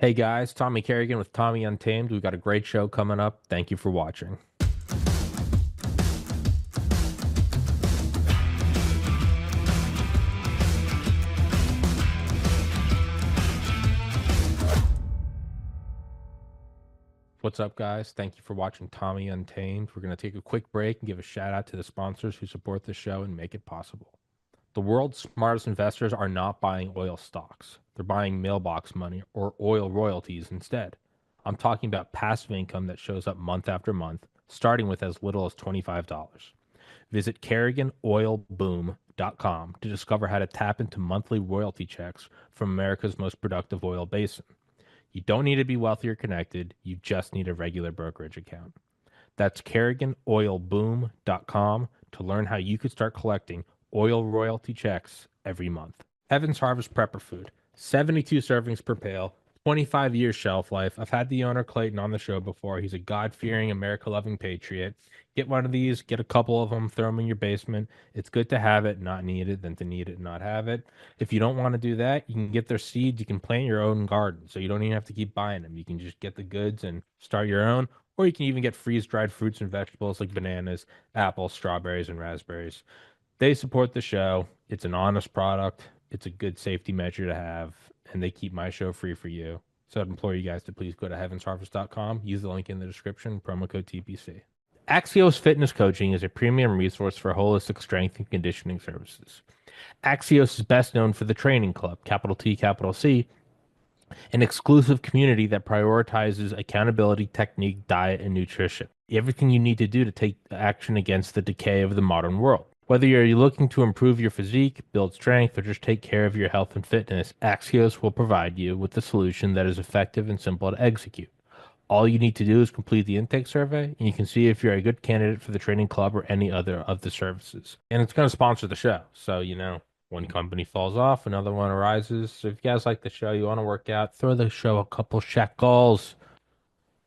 Hey guys, Tommy Carrigan with Tommy Untamed. We've got a great show coming up. Thank you for watching. What's up, guys? Thank you for watching Tommy Untamed. We're going to take a quick break and give a shout out to the sponsors who support the show and make it possible. The world's smartest investors are not buying oil stocks. They're buying mailbox money or oil royalties instead. I'm talking about passive income that shows up month after month, starting with as little as $25. Visit CarriganOilBoom.com to discover how to tap into monthly royalty checks from America's most productive oil basin. You don't need to be wealthy or connected, you just need a regular brokerage account. That's CarriganOilBoom.com to learn how you could start collecting oil royalty checks every month. Heaven's Harvest Prepper Food, 72 servings per pail, 25 years shelf life. I've had the owner Clayton on the show before. He's a God-fearing, America-loving patriot. Get one of these, get a couple of them, throw them in your basement. It's good to have it, not need it, than to need it and not have it. If you don't want to do that, you can get their seeds. You can plant your own garden, so you don't even have to keep buying them. You can just get the goods and start your own, or you can even get freeze-dried fruits and vegetables like bananas, apples, strawberries, and raspberries. They support the show. It's an honest product. It's a good safety measure to have, and they keep my show free for you. So I'd implore you guys to please go to heavensharvest.com, use the link in the description, promo code TPC. Axios Fitness Coaching is a premium resource for holistic strength and conditioning services. Axios is best known for the Training Club, capital T, capital C, an exclusive community that prioritizes accountability, technique, diet, and nutrition. Everything you need to do to take action against the decay of the modern world. Whether you're looking to improve your physique, build strength, or just take care of your health and fitness, Axios will provide you with the solution that is effective and simple to execute. All you need to do is complete the intake survey, and you can see if you're a good candidate for the training club or any other of the services. And it's going to sponsor the show. So, one company falls off, another one arises. So if you guys like the show, you want to work out, throw the show a couple shekels.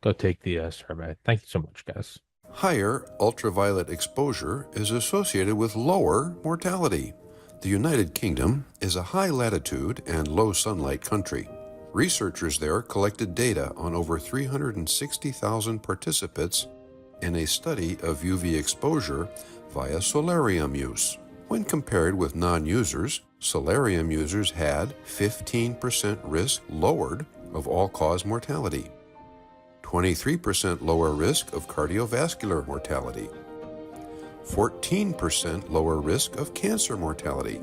Go take the survey. Thank you so much, guys. Higher ultraviolet exposure is associated with lower mortality. The United Kingdom is a high latitude and low sunlight country. Researchers there collected data on over 360,000 participants in a study of UV exposure via solarium use. When compared with non-users, solarium users had 15% risk lowered of all-cause mortality, 23% lower risk of cardiovascular mortality, 14% lower risk of cancer mortality,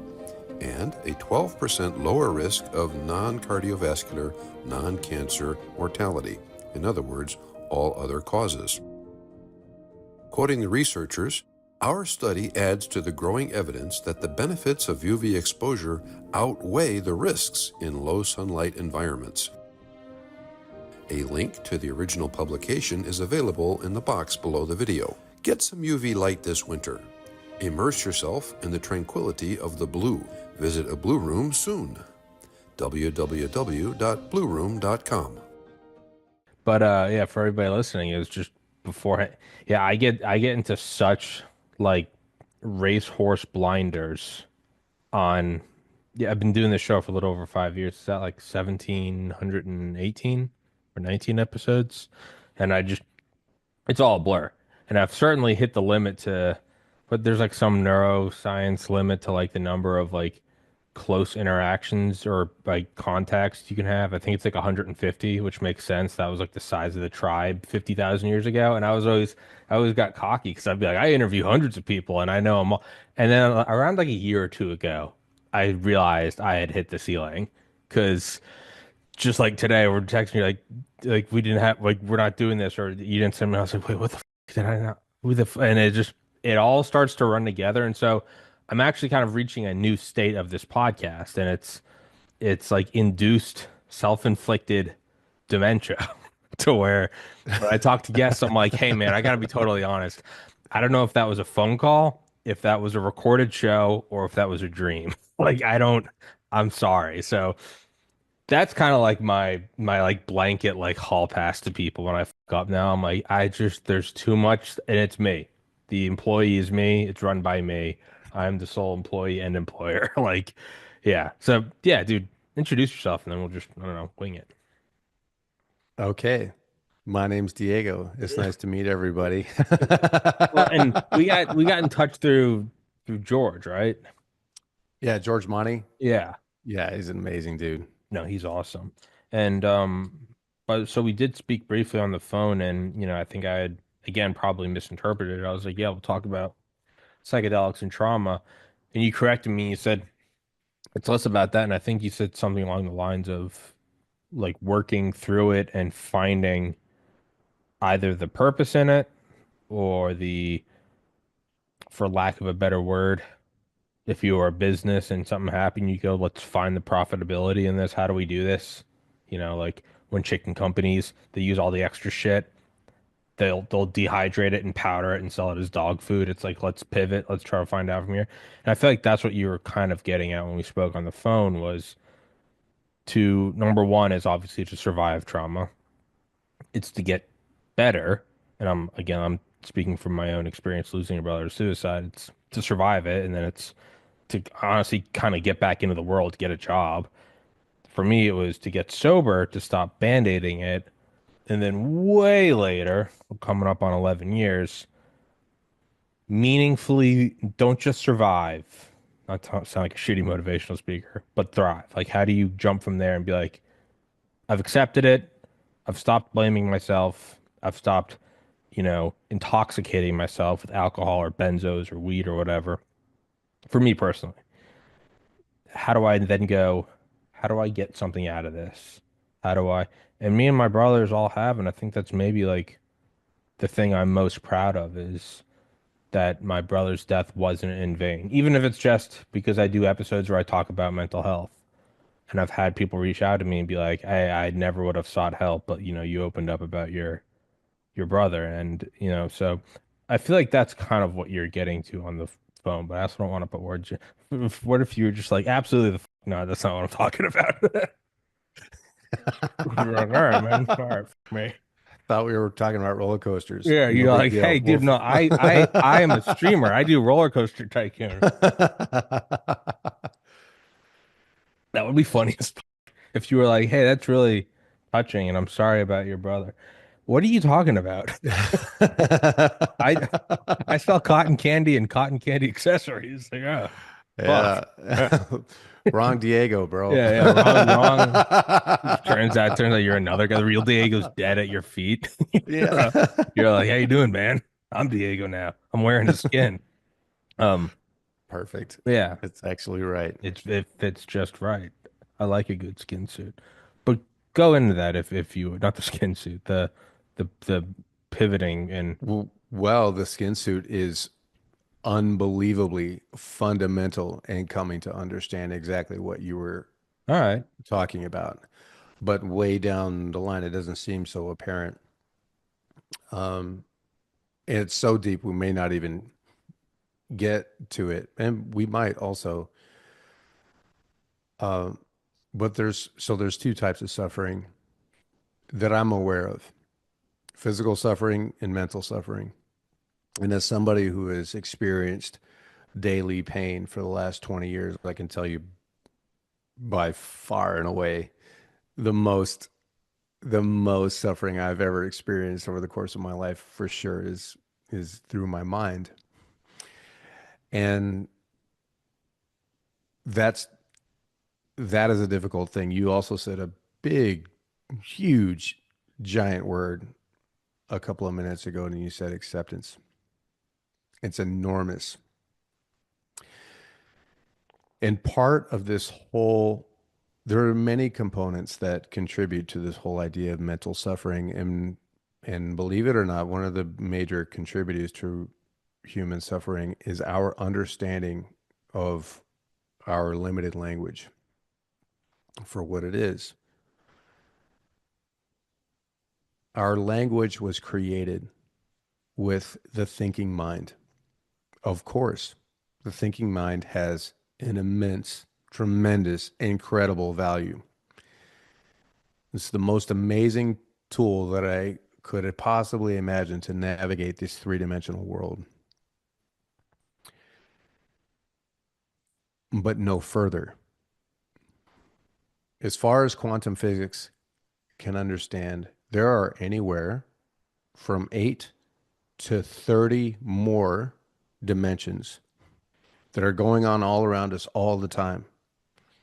and a 12% lower risk of non-cardiovascular, non-cancer mortality. In other words, all other causes. Quoting the researchers, our study adds to the growing evidence that the benefits of UV exposure outweigh the risks in low sunlight environments. A link to the original publication is available in the box below the video. Get some UV light this winter. Immerse yourself in the tranquility of the blue. Visit a blue room soon. www.blueroom.com. But yeah, for everybody listening, it was just before. Yeah, I get into such like racehorse blinders on. Yeah, I've been doing this show for a little over 5 years. Is that like 1,718 or 19 episodes? And it's all a blur. And I've certainly hit the limit but there's like some neuroscience limit to like the number of like close interactions or like contacts you can have. I think it's like 150, which makes sense. That was like the size of the tribe 50,000 years ago. And I always got cocky because I'd be like, I interview hundreds of people and I know them all. And then around like a year or two ago, I realized I had hit the ceiling because just like today, we're texting you like we didn't have like we're not doing this or you didn't send me. I was like, wait, what the did I not? Who the and it all starts to run together, and so I'm actually kind of reaching a new state of this podcast, and it's like induced self-inflicted dementia to where when I talk to guests, I'm like, hey man, I gotta be totally honest. I don't know if that was a phone call, if that was a recorded show, or if that was a dream. Like I'm sorry. So that's kind of like my like blanket like hall pass to people when I fuck up now. I'm like, there's too much and it's me. The employee is me. It's run by me. I'm the sole employee and employer. Like, yeah. So yeah, dude, introduce yourself and then we'll just, I don't know, wing it. Okay. My name's Diego. It's nice to meet everybody. Well, and we got in touch through George, right? Yeah, George Monty. Yeah. Yeah, he's an amazing dude. No, he's awesome. And but so we did speak briefly on the phone, and I think I had again probably misinterpreted it. I was like, yeah, we'll talk about psychedelics and trauma. And you corrected me. You said it's less about that. And I think you said something along the lines of like working through it and finding either the purpose in it or for lack of a better word, if you are a business and something happened, you go, let's find the profitability in this. How do we do this? Like when chicken companies, they use all the extra shit. They'll dehydrate it and powder it and sell it as dog food. It's like, let's pivot. Let's try to find out from here. And I feel like that's what you were kind of getting at when we spoke on the phone was to number one is obviously to survive trauma. It's to get better. And I'm speaking from my own experience losing a brother to suicide. It's to survive it, and then it's to honestly kind of get back into the world, get a job. For me, it was to get sober, to stop band-aiding it, and then way later, coming up on 11 years, meaningfully don't just survive, not to sound like a shitty motivational speaker, but thrive. Like, how do you jump from there and be like, I've accepted it, I've stopped blaming myself, I've stopped, intoxicating myself with alcohol or benzos or weed or whatever. For me personally, how do I then go, how do I get something out of this? How do I, and me and my brothers all have, and I think that's maybe like the thing I'm most proud of is that my brother's death wasn't in vain. Even if it's just because I do episodes where I talk about mental health and I've had people reach out to me and be like, hey, I never would have sought help, but you opened up about your brother. And, so I feel like that's kind of what you're getting to on the phone, but I also don't want to put words. What if you were just like, absolutely no, that's not what I'm talking about. You're like, all right, man. All right, me. Thought we were talking about roller coasters. Yeah, No you're big like, deal. hey, dude, no, I am a streamer. I do roller coaster tycoon. That would be funny as fuck if you were like, hey, that's really touching, and I'm sorry about your brother. What are you talking about? I I sell cotton candy and cotton candy accessories. Like, oh, fuck. Yeah. Yeah, Wrong Diego, bro. yeah, wrong. Turns out you're another guy. The real Diego's dead at your feet. Yeah. You're like, how you doing, man? I'm Diego now. I'm wearing his skin. Um, Perfect. yeah, It's actually right. it fits just right. I like a good skin suit. But go into that if you not the skin suit, the pivoting and Well, the skin suit is unbelievably fundamental in coming to understand exactly what you were all right. talking about. But way down the line, it doesn't seem so apparent. Um, and it's so deep, we may not even get to it. And we might also. Uh, but there's two types of suffering that I'm aware of: physical suffering and mental suffering. And as somebody who has experienced daily pain for the last 20 years, I can tell you by far and away the most the most suffering I've ever experienced over the course of my life for sure is through my mind. And that's that is a difficult thing. You also said a big, huge, giant word a couple of minutes ago, and you said acceptance. It's enormous. And part of this whole, there are many components that contribute to this whole idea of mental suffering. And believe it or not, one of the major contributors to human suffering is our understanding of our limited language for what it is. Our language was created with the thinking mind. Of course, the thinking mind has an immense, tremendous, incredible value. It's the most amazing tool that I could possibly imagine to navigate this three-dimensional world, but no further. As far as quantum physics can understand there are anywhere from 8 to 30 more dimensions that are going on all around us all the time.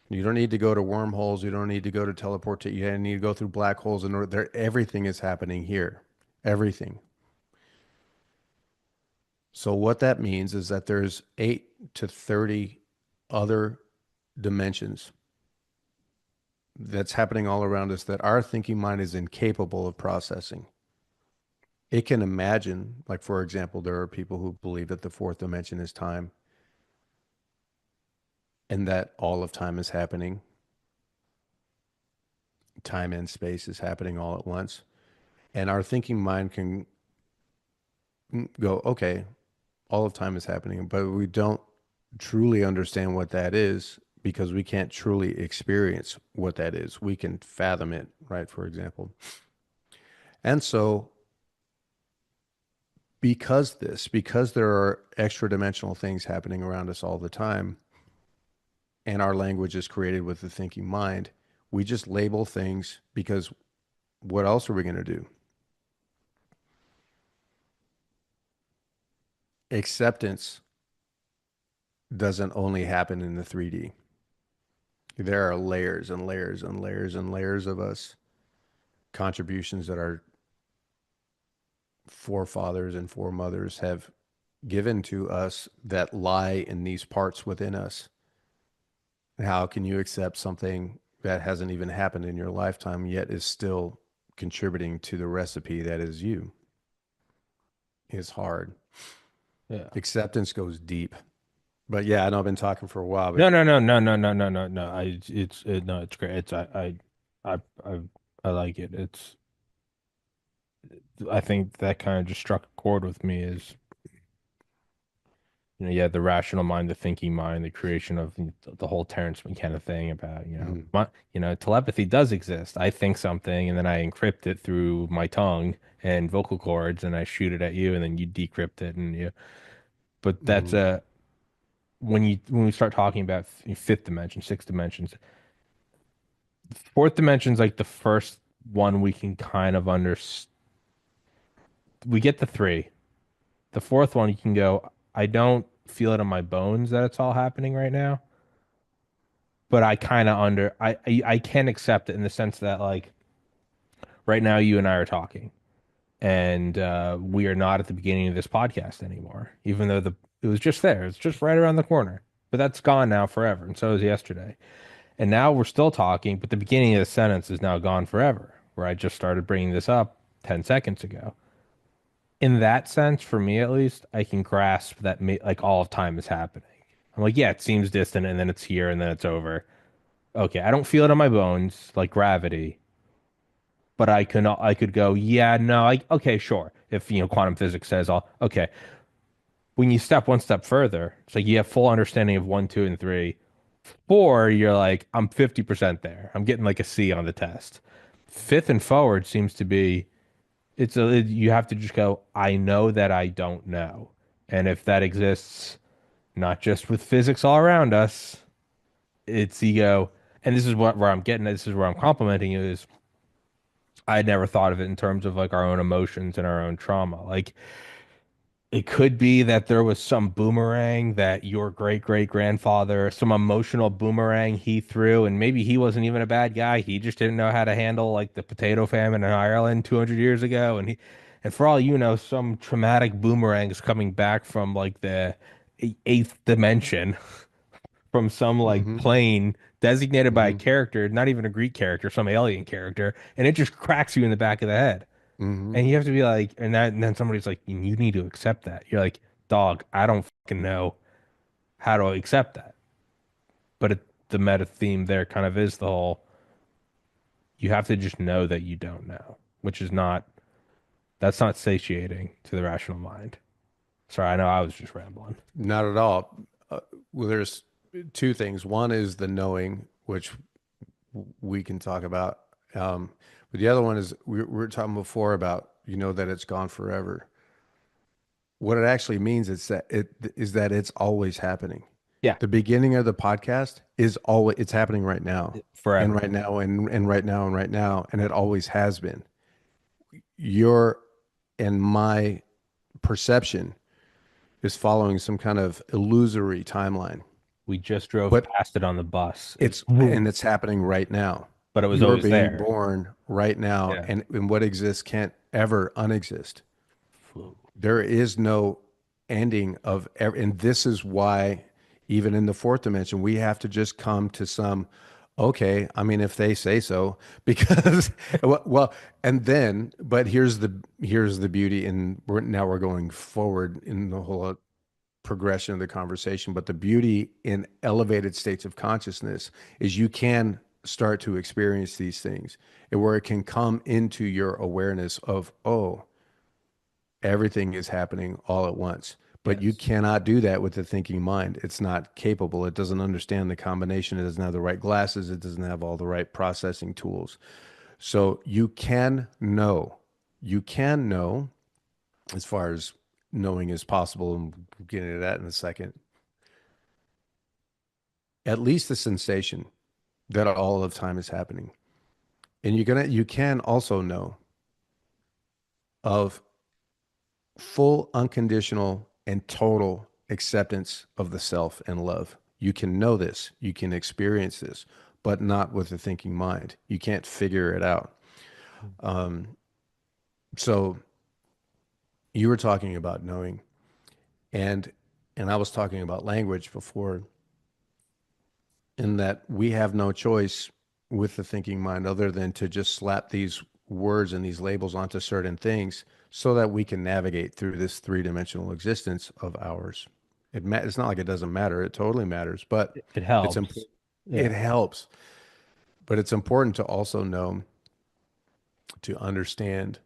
You don't need to go to wormholes. You don't need to go to teleport. You don't need to go through black holes. And there, everything is happening here. Everything. So what that means is that there's 8 to 30 other dimensions that's happening all around us that our thinking mind is incapable of processing. It can imagine, like, for example, there are people who believe that the fourth dimension is time and that all of time is happening. Time and space is happening all at once. And our thinking mind can go, okay, all of time is happening, but we don't truly understand what that is because we can't truly experience what that is. We can fathom it, right? For example. And so because there are extra dimensional things happening around us all the time, and our language is created with the thinking mind, we just label things because what else are we going to do? Acceptance doesn't only happen in the 3D. There are layers and layers and layers and layers of us, contributions that our forefathers and foremothers have given to us that lie in these parts within us. How can you accept something that hasn't even happened in your lifetime yet is still contributing to the recipe that is you? It's hard. Yeah. Acceptance goes deep. But yeah, I know I've been talking for a while, but No, no, no, no, no, no, no, no, no. No, it's great. I, I like it. I think that kind of just struck a chord with me is, yeah, the rational mind, the thinking mind, the creation of the whole Terrence McKenna thing about, Mhm. telepathy does exist. I think something and then I encrypt it through my tongue and vocal cords and I shoot it at you and then you decrypt it but that's Mhm. when we start talking about fifth dimension, sixth dimensions, fourth dimension's like the first one we can kind of understand. We get the three. The fourth one, you can go, I don't feel it in my bones that it's all happening right now, but I kind of I can accept it in the sense that like right now you and I are talking, and we are not at the beginning of this podcast anymore, even though it was just there, it's just right around the corner, but that's gone now forever, and so is yesterday, and now we're still talking, but the beginning of the sentence is now gone forever, where I just started bringing this up 10 seconds ago. In that sense, for me at least, I can grasp that like all of time is happening. I'm like, yeah, it seems distant, and then it's here, and then it's over. Okay, I don't feel it in my bones like gravity, but I could go, yeah, no, okay, sure. If quantum physics says all okay, when you step one step further, it's like you have full understanding of one, two, and three. Four, you're like, I'm 50% there. I'm getting like a C on the test. Fifth and forward seems to be you have to just go, I know that I don't know. And if that exists, not just with physics all around us, it's ego. And this is where I'm getting at. This is where I'm complimenting you is I never thought of it in terms of like our own emotions and our own trauma. Like it could be that there was some boomerang that your great great grandfather, some emotional boomerang he threw, and maybe he wasn't even a bad guy. He just didn't know how to handle like the potato famine in Ireland 200 years ago. And for all you know, some traumatic boomerang is coming back from like the eighth dimension from some like Mhm. plane designated by a Mhm. character, not even a Greek character, some alien character, and it just cracks you in the back of the head. Mhm. And you have to be like, and then somebody's like, you need to accept that. You're like, dog, I don't fucking know how to accept that. But the meta theme there kind of is the whole, you have to just know that you don't know, which is not, that's not satiating to the rational mind. Sorry, I know I was just rambling. Not at all. Well, there's two things. One is the knowing, which we can talk about. But the other one is we were talking before about that it's gone forever. What it actually means is that it's always happening. Yeah, The beginning of the podcast is always, it's happening right now and forever. right now and right now and right now. And it always has been. Your and my perception is following some kind of illusory timeline. We just drove But past it on the bus. It's woo, and it's happening right now. but it was You're always being there. born right now, Yeah. and what exists can't ever unexist. Woo. There is no ending of and this is why even in the fourth dimension we have to just come to some okay, I mean if they say so, because well, and then but here's the beauty, and now we're going forward in the whole progression of the conversation, but the beauty in elevated states of consciousness is you can start to experience these things and where it can come into your awareness of, oh, everything is happening all at once. But you Yes. cannot do that with the thinking mind. It's not capable. It doesn't understand the combination. It doesn't have the right glasses. It doesn't have all the right processing tools. So you can know as far as knowing is possible, and we'll get into that in a second, at least the sensation that all of time is happening. And you can also know of full unconditional and total acceptance of the self and love. You can know this, you can experience this, but not with the thinking mind. You can't figure it out. So you were talking about knowing, and I was talking about language before, in that we have no choice with the thinking mind other than to just slap these words and these labels onto certain things so that we can navigate through this three-dimensional existence of ours. It's not like it doesn't matter. It totally matters, but It it's helps. important. It Yeah. helps, but it's important to also know, to understand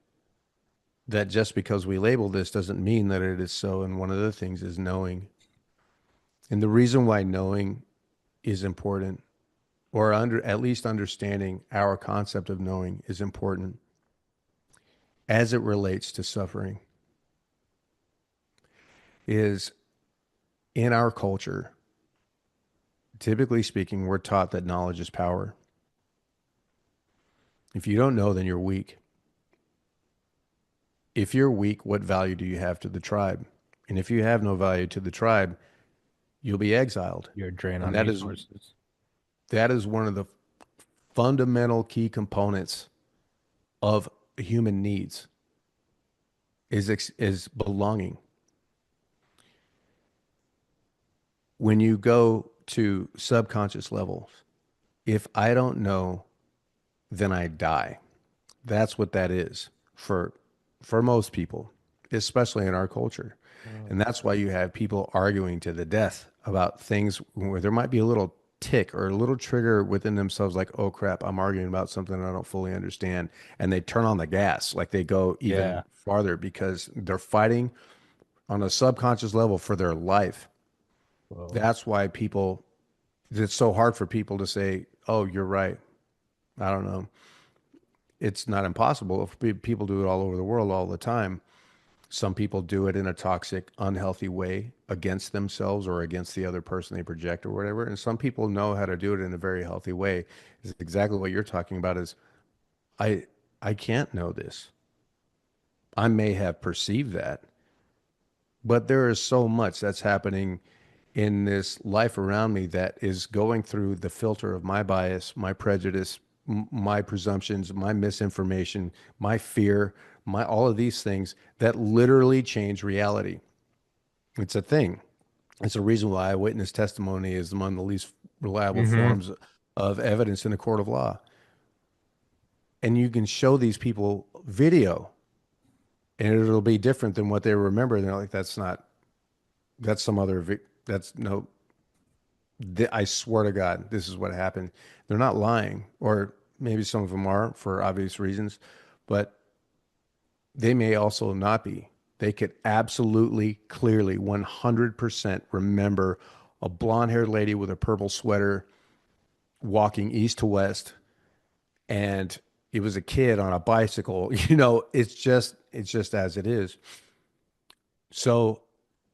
that just because we label this doesn't mean that it is so. And one of the things is knowing. And the reason why knowing is important, or at least understanding our concept of knowing is important as it relates to suffering, is in our culture, typically speaking, we're taught that knowledge is power. If you don't know, then you're weak. If you're weak, what value do you have to the tribe? And if you have no value to the tribe, you'll be exiled. You're a drain And on resources. that is one of the fundamental key components of human needs, is belonging. When you go to subconscious levels, if I don't know, then I die. That's what that is for most people, especially in our culture. Oh, And that's why you have people arguing to the death about things where there might be a little tick or a little trigger within themselves, like, oh crap, I'm arguing about something I don't fully understand. And they turn on the gas, like they go even yeah. farther because they're fighting on a subconscious level for their life. Whoa. That's why it's so hard for people to say, oh, you're right. I don't know. It's not impossible. If people do it all over the world all the time. Some people do it in a toxic, unhealthy way against themselves or against the other person they project or whatever. And some people know how to do it in a very healthy way. Is exactly what you're talking about is I I can't know this. I may have perceived that, but there is so much that's happening in this life around me that is going through the filter of my bias, my prejudice, my presumptions, my misinformation, my fear, my all of these things that literally change reality. It's a thing. It's a reason why eyewitness testimony is among the least reliable Mm-hmm. forms of evidence in a court of law. And you can show these people video and it'll be different than what they remember. And they're like, that's some other, that's no, I swear to God, this is what happened. They're not lying, or maybe some of them are for obvious reasons, but they may also not be. They could absolutely, clearly, 100% remember a blonde haired lady with a purple sweater walking east to west, and it was a kid on a bicycle. It's just as it is. So,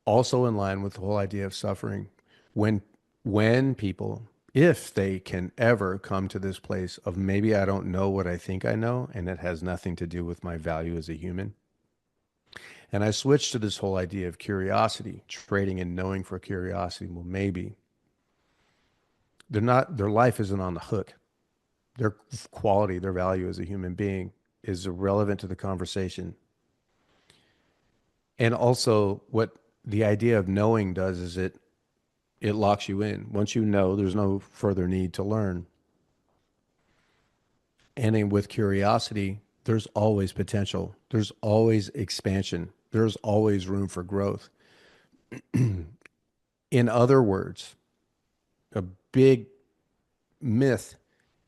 also in line with the whole idea of suffering, when when people, if they can ever come to this place of maybe I don't know what I think I know, and it has nothing to do with my value as a human. And I switched to this whole idea of curiosity, trading and knowing for curiosity. Well, maybe they're not, their life isn't on the hook. Their quality, their value as a human being is irrelevant to the conversation. And also, what the idea of knowing does is it locks you in. Once you know, there's no further need to learn. And then with curiosity, there's always potential. There's always expansion. There's always room for growth. In other words, a big myth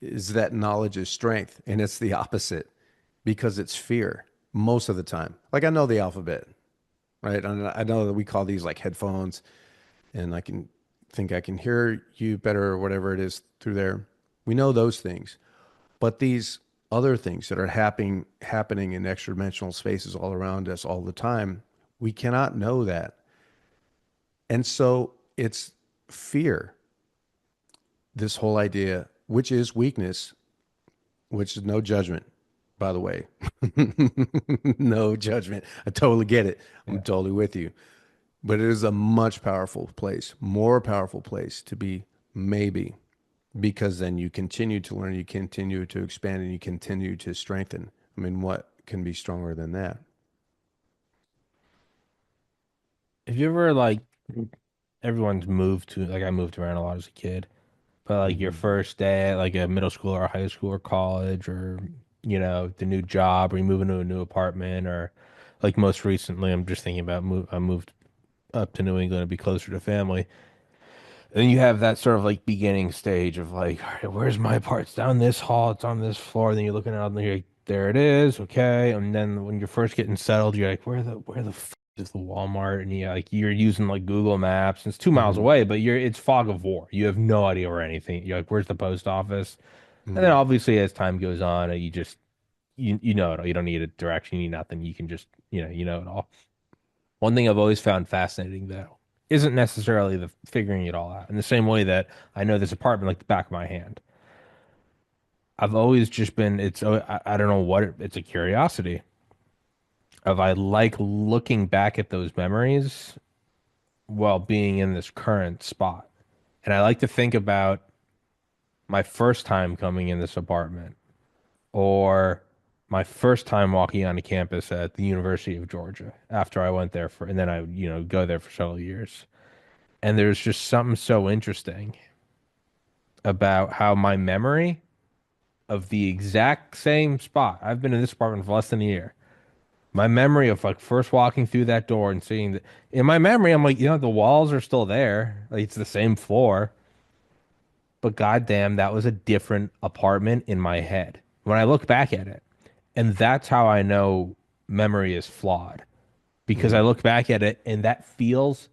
is that knowledge is strength, and it's the opposite because it's fear most of the time. Like I know the alphabet, right? And I know that we call these like headphones, and I can think I can hear you better or whatever it is through there. We know those things, but these other things that are happening in extra dimensional spaces all around us all the time, we cannot know that. And so it's fear, this whole idea, which is weakness, which is no judgment, by the way. No judgment. I totally get it. I'm Yeah. totally with you. But it is a much powerful place, more powerful place to be, maybe, because then you continue to learn, you continue to expand, and you continue to strengthen. I mean, what can be stronger than that? If you ever like everyone's moved to like I moved around a lot as a kid, but like your Hmm. first day at like a middle school or high school or college or the new job or you move into a new apartment or like most recently I'm just thinking about I moved up to New England to be closer to family. And you have that sort of like beginning stage of like, all right, where's my part? It's down this hall, it's on this floor. Then you're looking out and you're like, there it is, okay. And then when you're first getting settled, you're like, where the f is the Walmart? And you're using like Google Maps, and it's 2 miles Hmm. away, but it's fog of war. You have no idea where anything. You're like, where's the post office? And then Hmm. obviously as time goes on, you just you know it all. You don't need a direction, you need nothing. You can just you know it all. One thing I've always found fascinating, though, isn't necessarily the figuring it all out. In the same way that I know this apartment like the back of my hand. I've always just been, I don't know what, it's a curiosity of I like looking back at those memories while being in this current spot. And I like to think about my first time coming in this apartment or my first time walking onto campus at the University of Georgia after I went there and then I would, go there for several years. And there's just something so interesting about how my memory of the exact same spot, I've been in this apartment for less than a year. My memory of like first walking through that door and seeing that in my memory, I'm like, the walls are still there. Like it's the same floor. But goddamn, that was a different apartment in my head when I look back at it. And that's how I know memory is flawed because I Hmm. look back at it and that feels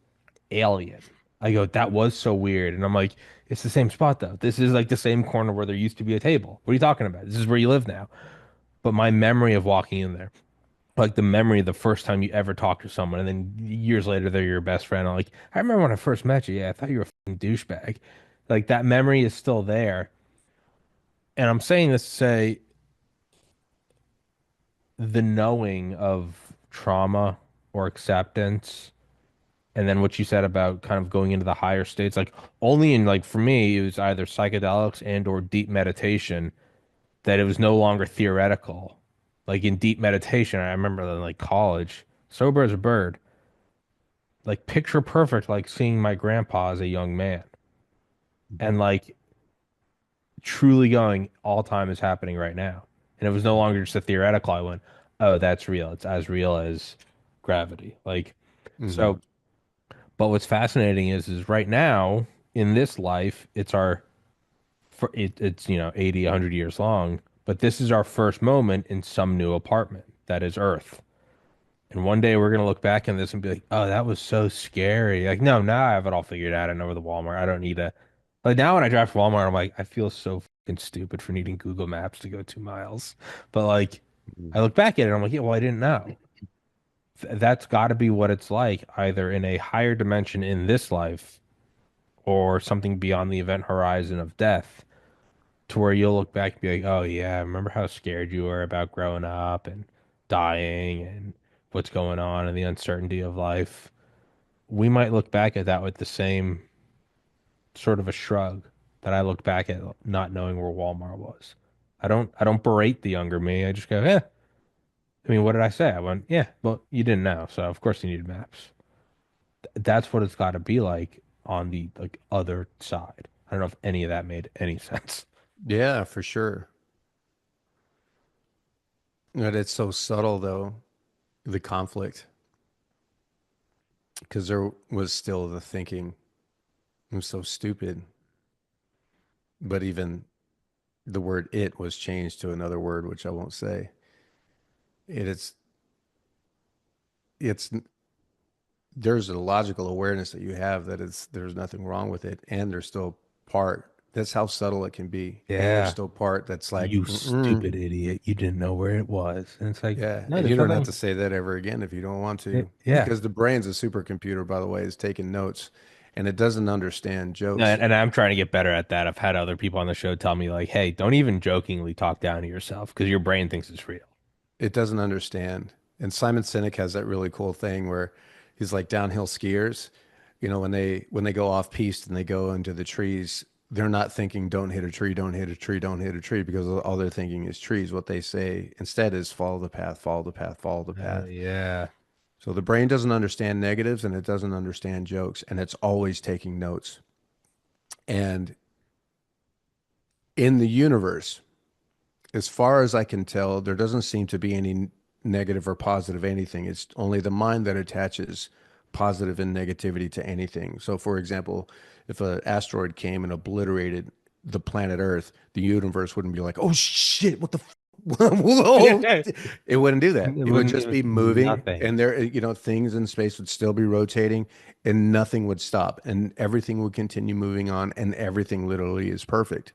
alien. I go, that was so weird. And I'm like, it's the same spot though. This is like the same corner where there used to be a table. What are you talking about? This is where you live now. But my memory of walking in there, like the memory of the first time you ever talked to someone, and then years later they're your best friend. I'm like, I remember when I first met you. Yeah, I thought you were a fucking douchebag. Like that memory is still there. And I'm saying this to say the knowing of trauma or acceptance and then what you said about kind of going into the higher states, like only in like for me, it was either psychedelics and or deep meditation that it was no longer theoretical. Like in deep meditation, I remember in like college, sober as a bird, like picture perfect, like seeing my grandpa as a young man. And like truly going, all time is happening right now. And it was no longer just a theoretical. I went, oh, that's real. It's as real as gravity. Like, Hmm. so but what's fascinating is right now in this life, it's 80, 100 years long, but this is our first moment in some new apartment that is Earth. And one day we're gonna look back on this and be like, "Oh, that was so scary." Like, no, now I have it all figured out. I know where the Walmart. I don't need a like now when I drive to Walmart, I'm like, I feel so fucking stupid for needing Google Maps to go 2 miles. But like, I look back at it, I'm like, yeah, well, I didn't know. That's got to be what it's like, either in a higher dimension in this life or something beyond the event horizon of death, to where you'll look back and be like, oh yeah, remember how scared you were about growing up and dying and what's going on and the uncertainty of life. We might look back at that with the same sort of a shrug that I looked back at not knowing where Walmart was. I don't berate the younger me. I just go, yeah. I mean, what did I say? I went, yeah, well, you didn't know, so of course you needed maps. That's what it's got to be like on the like other side. I don't know if any of that made any sense. Yeah, for sure. But it's so subtle though, the conflict, because there was still the thinking. It was so stupid. But even the word it was changed to another word, which I won't say. It's there's a logical awareness that you have that there's nothing wrong with it, and there's still part. That's how subtle it can be, and there's Yeah. still part that's like, You mm-mm. stupid idiot. You didn't know where it was. And it's like, Yeah, no, and you there's don't have nothing. to say that ever again if you don't want to, Yeah. because the brain's a supercomputer, by the way, is taking notes, and it doesn't understand jokes. And I'm trying to get better at that. I've had other people on the show tell me, like, hey, don't even jokingly talk down to yourself because your brain thinks it's real. It doesn't understand. And Simon Sinek has that really cool thing where he's like downhill skiers, when they go off piste and they go into the trees, they're not thinking don't hit a tree, don't hit a tree, don't hit a tree because all they're thinking is trees. What they say instead is follow the path, follow the path, follow the path. Yeah. So the brain doesn't understand negatives and it doesn't understand jokes and it's always taking notes. And in the universe, as far as I can tell, there doesn't seem to be any negative or positive anything. It's only the mind that attaches positive and negativity to anything. So, for example, if an asteroid came and obliterated the planet Earth, the universe wouldn't be like, "Oh shit, what the." Whoa. It It wouldn't do that. It would wouldn't just even be moving, nothing. and things in space would still be rotating, and nothing would stop, and everything would continue moving on, and everything literally is perfect.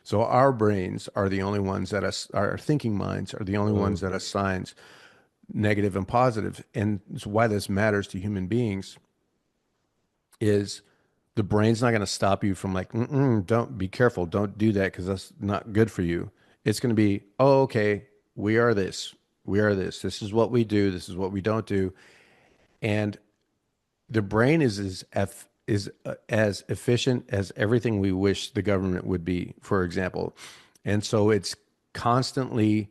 So our brains are the only ones our thinking minds are the only ones that assigns negative and positive. And so why this matters to human beings is the brain's not going to stop you from like, don't be careful, don't do that because that's not good for you. It's going to be, oh, okay, we are this, we are this. This is what we do. This is what we don't do. And the brain as efficient as everything we wish the government would be, for example. And so it's constantly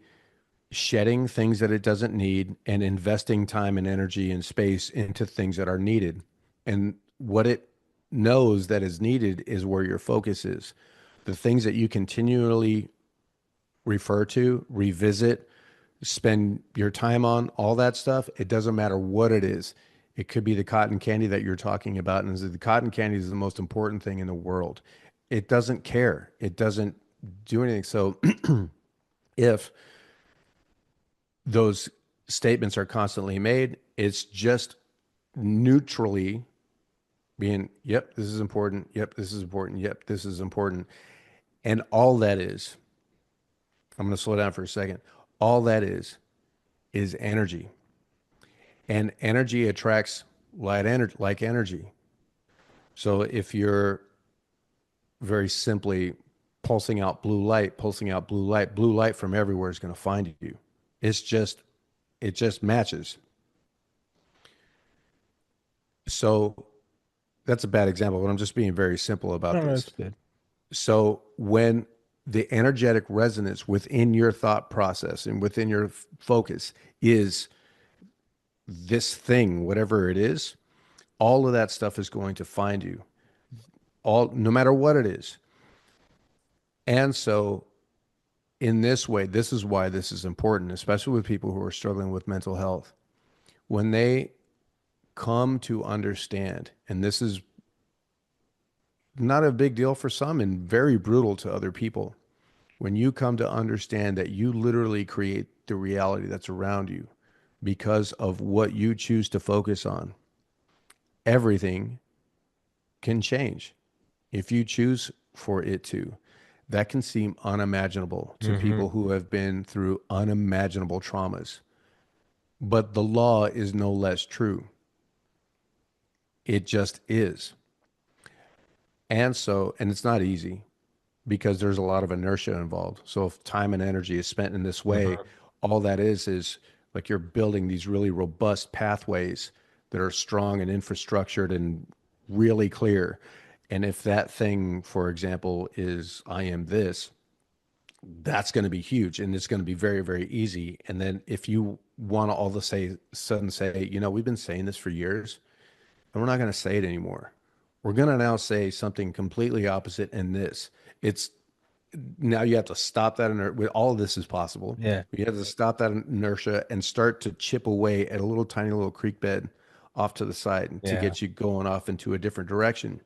shedding things that it doesn't need and investing time and energy and space into things that are needed. And what it knows that is needed is where your focus is. The things that you continually refer to, revisit, spend your time on, all that stuff, it doesn't matter what it is. It could be the cotton candy that you're talking about, and the cotton candy is the most important thing in the world. It doesn't care. It doesn't do anything. So if those statements are constantly made, it's just neutrally being, yep, this is important. Yep, this is important. Yep, this is important. And all that is, I'm going to slow down for a second. All that is energy. And energy attracts like energy. So if you're very simply pulsing out blue light from everywhere is going to find you. It just matches. So that's a bad example, but I'm just being very simple about No, this. that's good. So when the energetic resonance within your thought process and within your focus is this thing, whatever it is, all of that stuff is going to find you, all no matter what it is. And so in this way, this is why this is important, especially with people who are struggling with mental health. When they come to understand, and this is not a big deal for some and very brutal to other people, when you come to understand that you literally create the reality that's around you because of what you choose to focus on, everything can change if you choose for it to. That can seem unimaginable to Hmm. people who have been through unimaginable traumas. But the law is no less true. It just is. And it's not easy because there's a lot of inertia involved. So if time and energy is spent in this way, Mhm. all that is like you're building these really robust pathways that are strong and infrastructured and really clear. And if that thing, for example, is I am this, that's going to be huge and it's going to be very, very easy. And then if you want to all of a sudden say, we've been saying this for years and we're not going to say it anymore. We're going to now say something completely opposite in this. It's now you have to stop that inertia. All of this is possible. Yeah. You have to stop that inertia and start to chip away at a little tiny little creek bed off to the side to Yeah. get you going off into a different direction.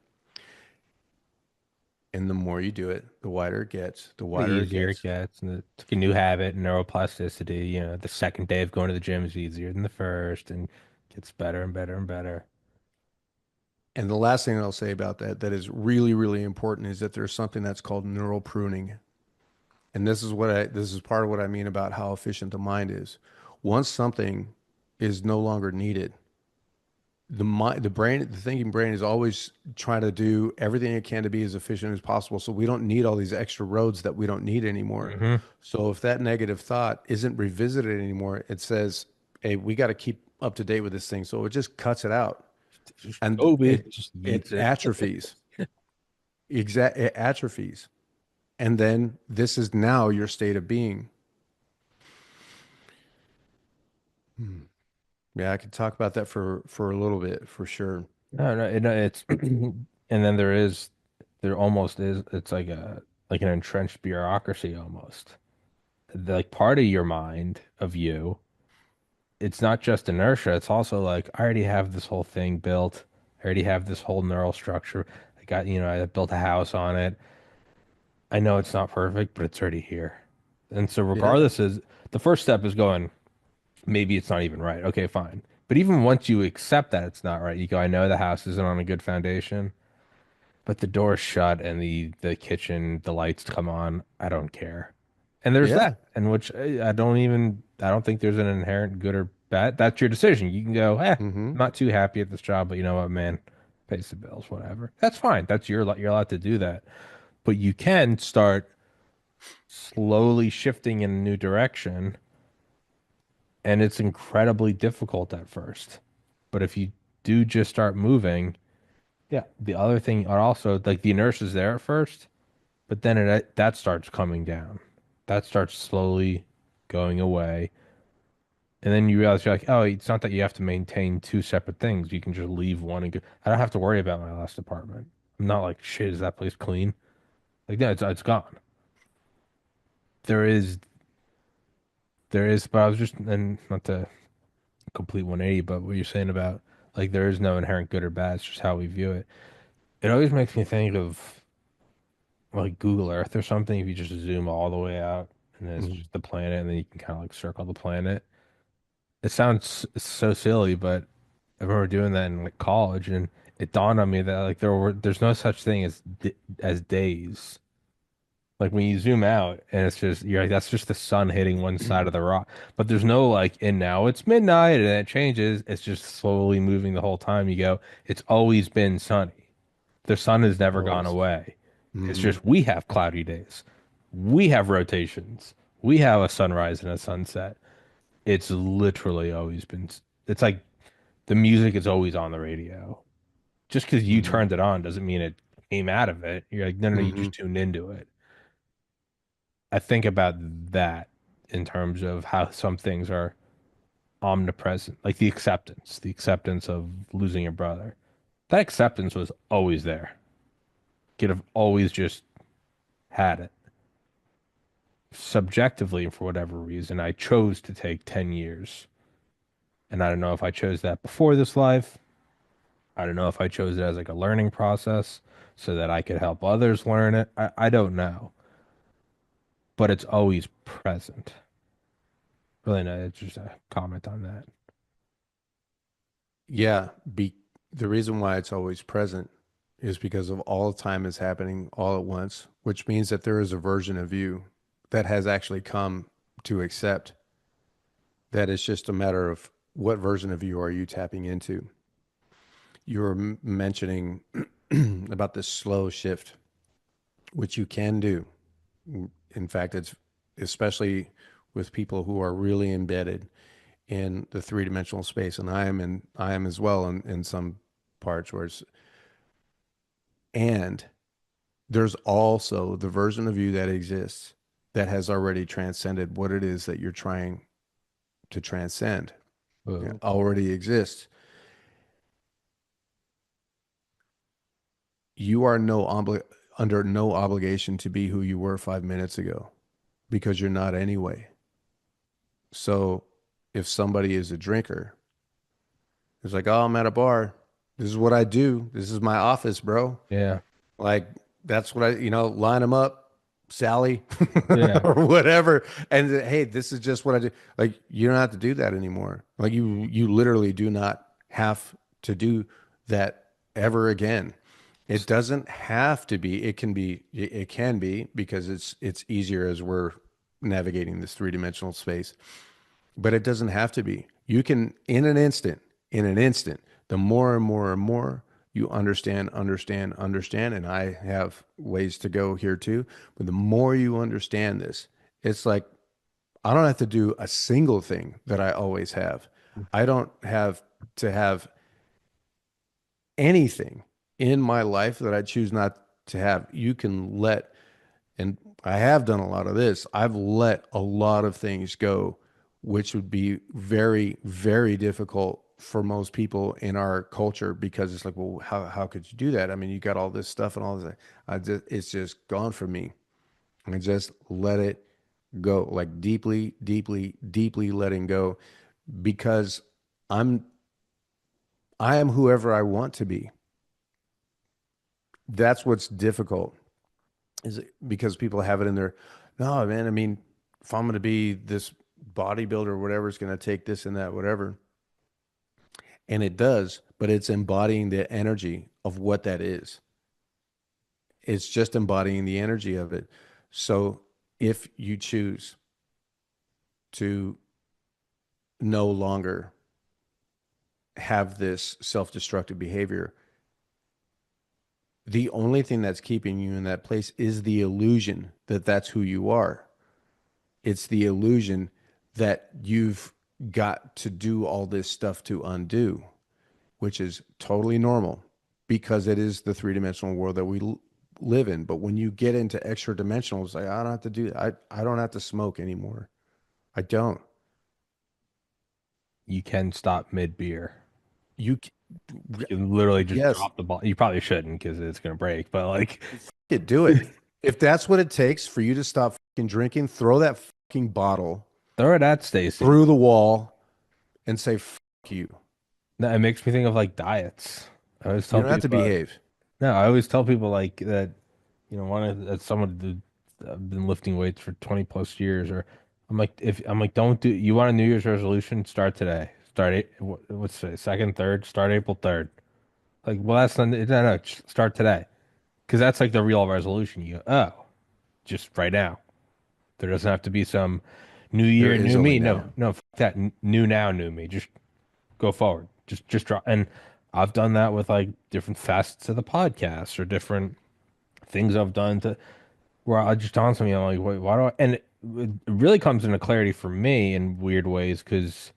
And the more you do it, the wider it gets, the The wider it easier it gets. gets, and it's like a new habit, neuroplasticity. The second day of going to the gym is easier than the first, and gets better and better and better. And the last thing I'll say about that that is really, really important is that there's something that's called neural pruning. And this is part of what I mean about how efficient the mind is. Once something is no longer needed, the brain, the thinking brain is always trying to do everything it can to be as efficient as possible. So we don't need all these extra roads that we don't need anymore. Hmm. So if that negative thought isn't revisited anymore, it says, hey, we got to keep up to date with this thing. So it just cuts it out Just and Kobe it, just it eats it. atrophies. It atrophies. And then this is now your state of being. Yeah, I could talk about that for a little bit for sure. No, no, it's and then there almost is. It's like an entrenched bureaucracy almost. Like part of your mind of you, it's not just inertia. It's also like I already have this whole thing built. I already have this whole neural structure. I built a house on it. I know it's not perfect, but it's already here. And so Yeah. regardless is the first step is going, maybe it's not even right. Okay, fine. But even once you accept that it's not right, you go, I know the house isn't on a good foundation, but the door's shut and the kitchen, the lights come on. I don't care. And there's Yeah. that, and which I don't think there's an inherent good or bad. That's your decision. You can go, Mm-hmm. I'm not too happy at this job, but you know what, man, pays the bills, whatever. That's fine. You're allowed to do that. But you can start slowly shifting in a new direction, and it's incredibly difficult at first. But if you do just start moving, yeah, the other thing are also like the inertia is there at first, but then that starts coming down. That starts slowly going away. And then you realize you're like, oh, it's not that you have to maintain two separate things. You can just leave one and go. I don't have to worry about my last apartment. I'm not like, shit, is that place clean? Like, no, it's gone. There is, but I was just, and not to complete 180, but what you're saying about like there is no inherent good or bad. It's just how we view it. It always makes me think of like Google Earth or something. If you just zoom all the way out and then it's Mm-hmm. just the planet, and then you can kind of like circle the planet. It sounds so silly, but I remember doing that in like college, and it dawned on me that like there's no such thing as days. Like when you zoom out and it's just you're like that's just the sun hitting one side of the rock. But there's no like and now it's midnight and it changes. It's just slowly moving the whole time. You go, it's always been sunny. The sun has never gone Always. away. It's Mm-hmm. just we have cloudy days. We have rotations. We have a sunrise and a sunset. It's literally always been it's like the music is always on the radio. Just because you Mm-hmm. turned it on doesn't mean it came out of it. You're like, no, no, no, you Mm-hmm. just tuned into it. I think about that in terms of how some things are omnipresent, like the acceptance of losing your brother. That acceptance was always there. Could have always just had it. Subjectively, for whatever reason, I chose to take 10 years. And I don't know if I chose that before this life. I don't know if I chose it as like a learning process so that I could help others learn it. I don't know. But it's always present. Really, no, it's just a comment on that. Yeah. The reason why it's always present is because of all the time is happening all at once, which means that there is a version of you that has actually come to accept that it's just a matter of what version of you are you tapping into. You were mentioning about this slow shift, which you can do. In fact, it's especially with people who are really embedded in the three-dimensional space, and I am as well in some parts where it's, and there's also the version of you that exists that has already transcended what it is that you're trying to transcend. It Oh, already exists. You are under no obligation to be who you were 5 minutes ago because you're not anyway. So if somebody is a drinker, it's like, oh, I'm at a bar. This is what I do. This is my office, bro. yeah. Like that's what line them up, Sally, Yeah. or whatever. And hey, this is just what I do. Like you don't have to do that anymore. Like you literally do not have to do that ever again. It doesn't have to be. It can be because it's easier as we're navigating this three-dimensional space. But it doesn't have to be. You can, in an instant, the more and more and more you understand, and I have ways to go here too, but the more you understand this, it's like I don't have to do a single thing that I always have. I don't have to have anything in my life that I choose not to have. You can let, and I have done a lot of this, I've let a lot of things go, which would be very, very difficult for most people in our culture because it's like, well, how could you do that? I mean, you got all this stuff and all this. It's just gone from me. I just let it go, like deeply, deeply, deeply letting go because I'm, I am whoever I want to be. That's what's difficult is it because people have it in their, no, man, I mean, if I'm going to be this bodybuilder or whatever, it's going to take this and that, whatever. And it does, but it's embodying the energy of what that is. It's just embodying the energy of it. So if you choose to no longer have this self-destructive behavior, the only thing that's keeping you in that place is the illusion that that's who you are. It's the illusion that you've got to do all this stuff to undo, which is totally normal because it is the three-dimensional world that we live in. But when you get into extra dimensional, it's like, I don't have to do that. I don't have to smoke anymore. I don't. You can stop mid beer. You, You can literally just yes, drop the ball. You probably shouldn't because it's gonna break, but like do it. If that's what it takes for you to stop fucking drinking, throw that fucking bottle throw it at Stacy. through the wall and say, fuck you. No, it makes me think of like diets. I always You tell don't have to people behave. no, I always tell people like that, one of as someone that I've been lifting weights for 20 plus years, or I'm like, don't do you want a New Year's resolution? Start today. What's today? Second, third, start April 3rd. Like, well, that's not, no, no, start today. Because that's like the real resolution. You go, oh, just right now. There doesn't have to be some new There year, is new only me. No, now. no, that new now, new me. Just go forward. Just draw. And I've done that with like different facets of the podcast or different things I've done to where I just dawned on me. I'm like, wait, why do I? And it really comes into clarity for me in weird ways because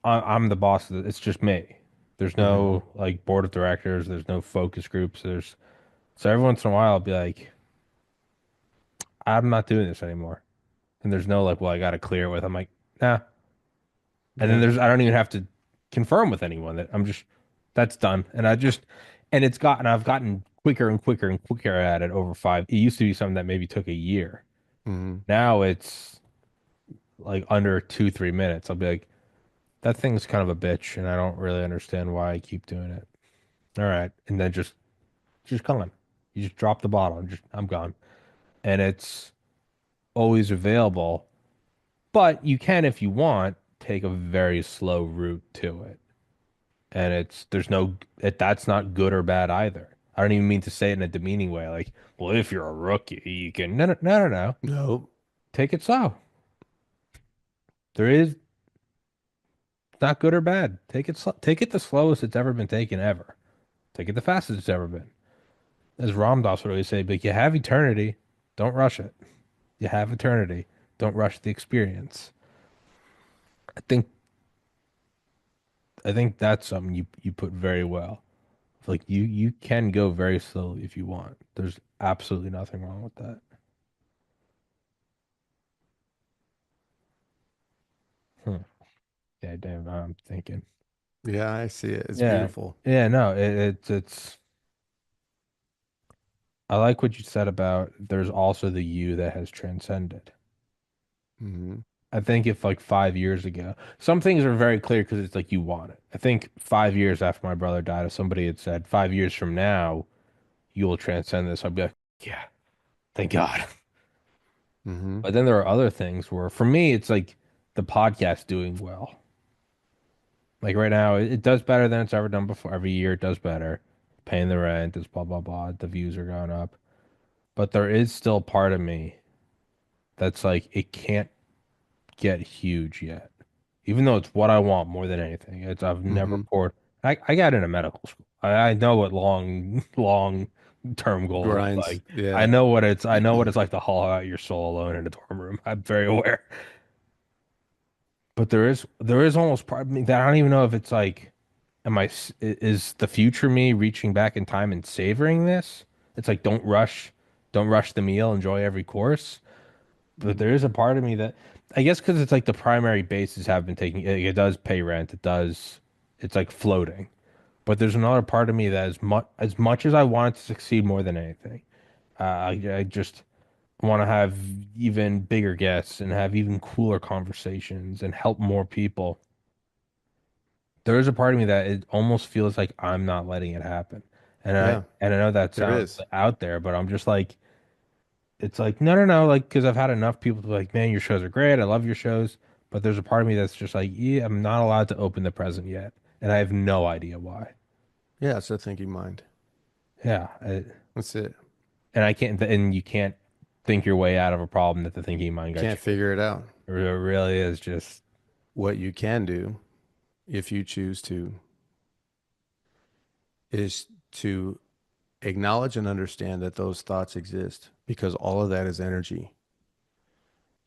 I'm the boss of it's just me. There's Hmm. no like board of directors. There's no focus groups. So every once in a while I'll be like, I'm not doing this anymore. And there's no like, well, I got to clear it with. I'm like, nah. And then Yeah. I don't even have to confirm with anyone that that's done. And I've gotten quicker and quicker and quicker at it over five. It used to be something that maybe took a year. Hmm. Now it's like under 2, 3 minutes. I'll be like, that thing's kind of a bitch, and I don't really understand why I keep doing it. All right, and then just gone. You just drop the bottle. I'm gone, and it's always available. But you can, if you want, take a very slow route to it. And that's not good or bad either. I don't even mean to say it in a demeaning way, like, well, if you're a rookie, you can. No, no, no, no, no. No. Take it slow. There is not good or bad. Take it slow. Take it the slowest it's ever been taken ever. Take it the fastest it's ever been. as Ram Dass would always say, but you have eternity, don't rush it. You have eternity, don't rush the experience. I think I think that's something you put very well. Like you can go very slowly if you want. There's absolutely nothing wrong with that. Hmm. Yeah, damn, I'm thinking. Yeah, I see it. It's Yeah, beautiful. yeah, no, it's. I like what you said about there's also the you that has transcended. Hmm. I think if like 5 years ago, some things are very clear because it's like you want it. I think 5 years after my brother died, if somebody had said 5 years from now you will transcend this, I'd be like, yeah, thank God. Hmm. But then there are other things where, for me, it's like the podcast doing well. Like right now, it does better than it's ever done before. Every year it does better. Paying the rent, it's blah blah blah. The views are going up, but there is still part of me that's like it can't get huge yet, even though it's what I want more than anything. It's I've never Hmm. poured. I got into medical school. I know what long term goal looks Grinds. like. Yeah. I know what it's like to haul out your soul alone in a dorm room. I'm very aware. But there is almost part of me that I don't even know if it's like, is the future me reaching back in time and savoring this? It's like don't rush the meal, enjoy every course. But there Mhm. is a part of me that I guess because it's like the primary bases have been taking it does pay rent, it's like floating. But there's another part of me that as much as I want it to succeed more than anything, I just want to have even bigger guests and have even cooler conversations and help more people. There is a part of me that it almost feels like I'm not letting it happen. Yeah, And I know that there sounds is. out there, but I'm just like it's like no, like because I've had enough people to be like, man, your shows are great. I love your shows. But there's a part of me that's just like, yeah, I'm not allowed to open the present yet. And I have no idea why. Yeah, it's a thinking mind. Yeah. That's it. And I can't, and you can't think your way out of a problem that the thinking mind got Can't you. figure it out. It really is just, What you can do, if you choose to, is to acknowledge and understand that those thoughts exist because all of that is energy.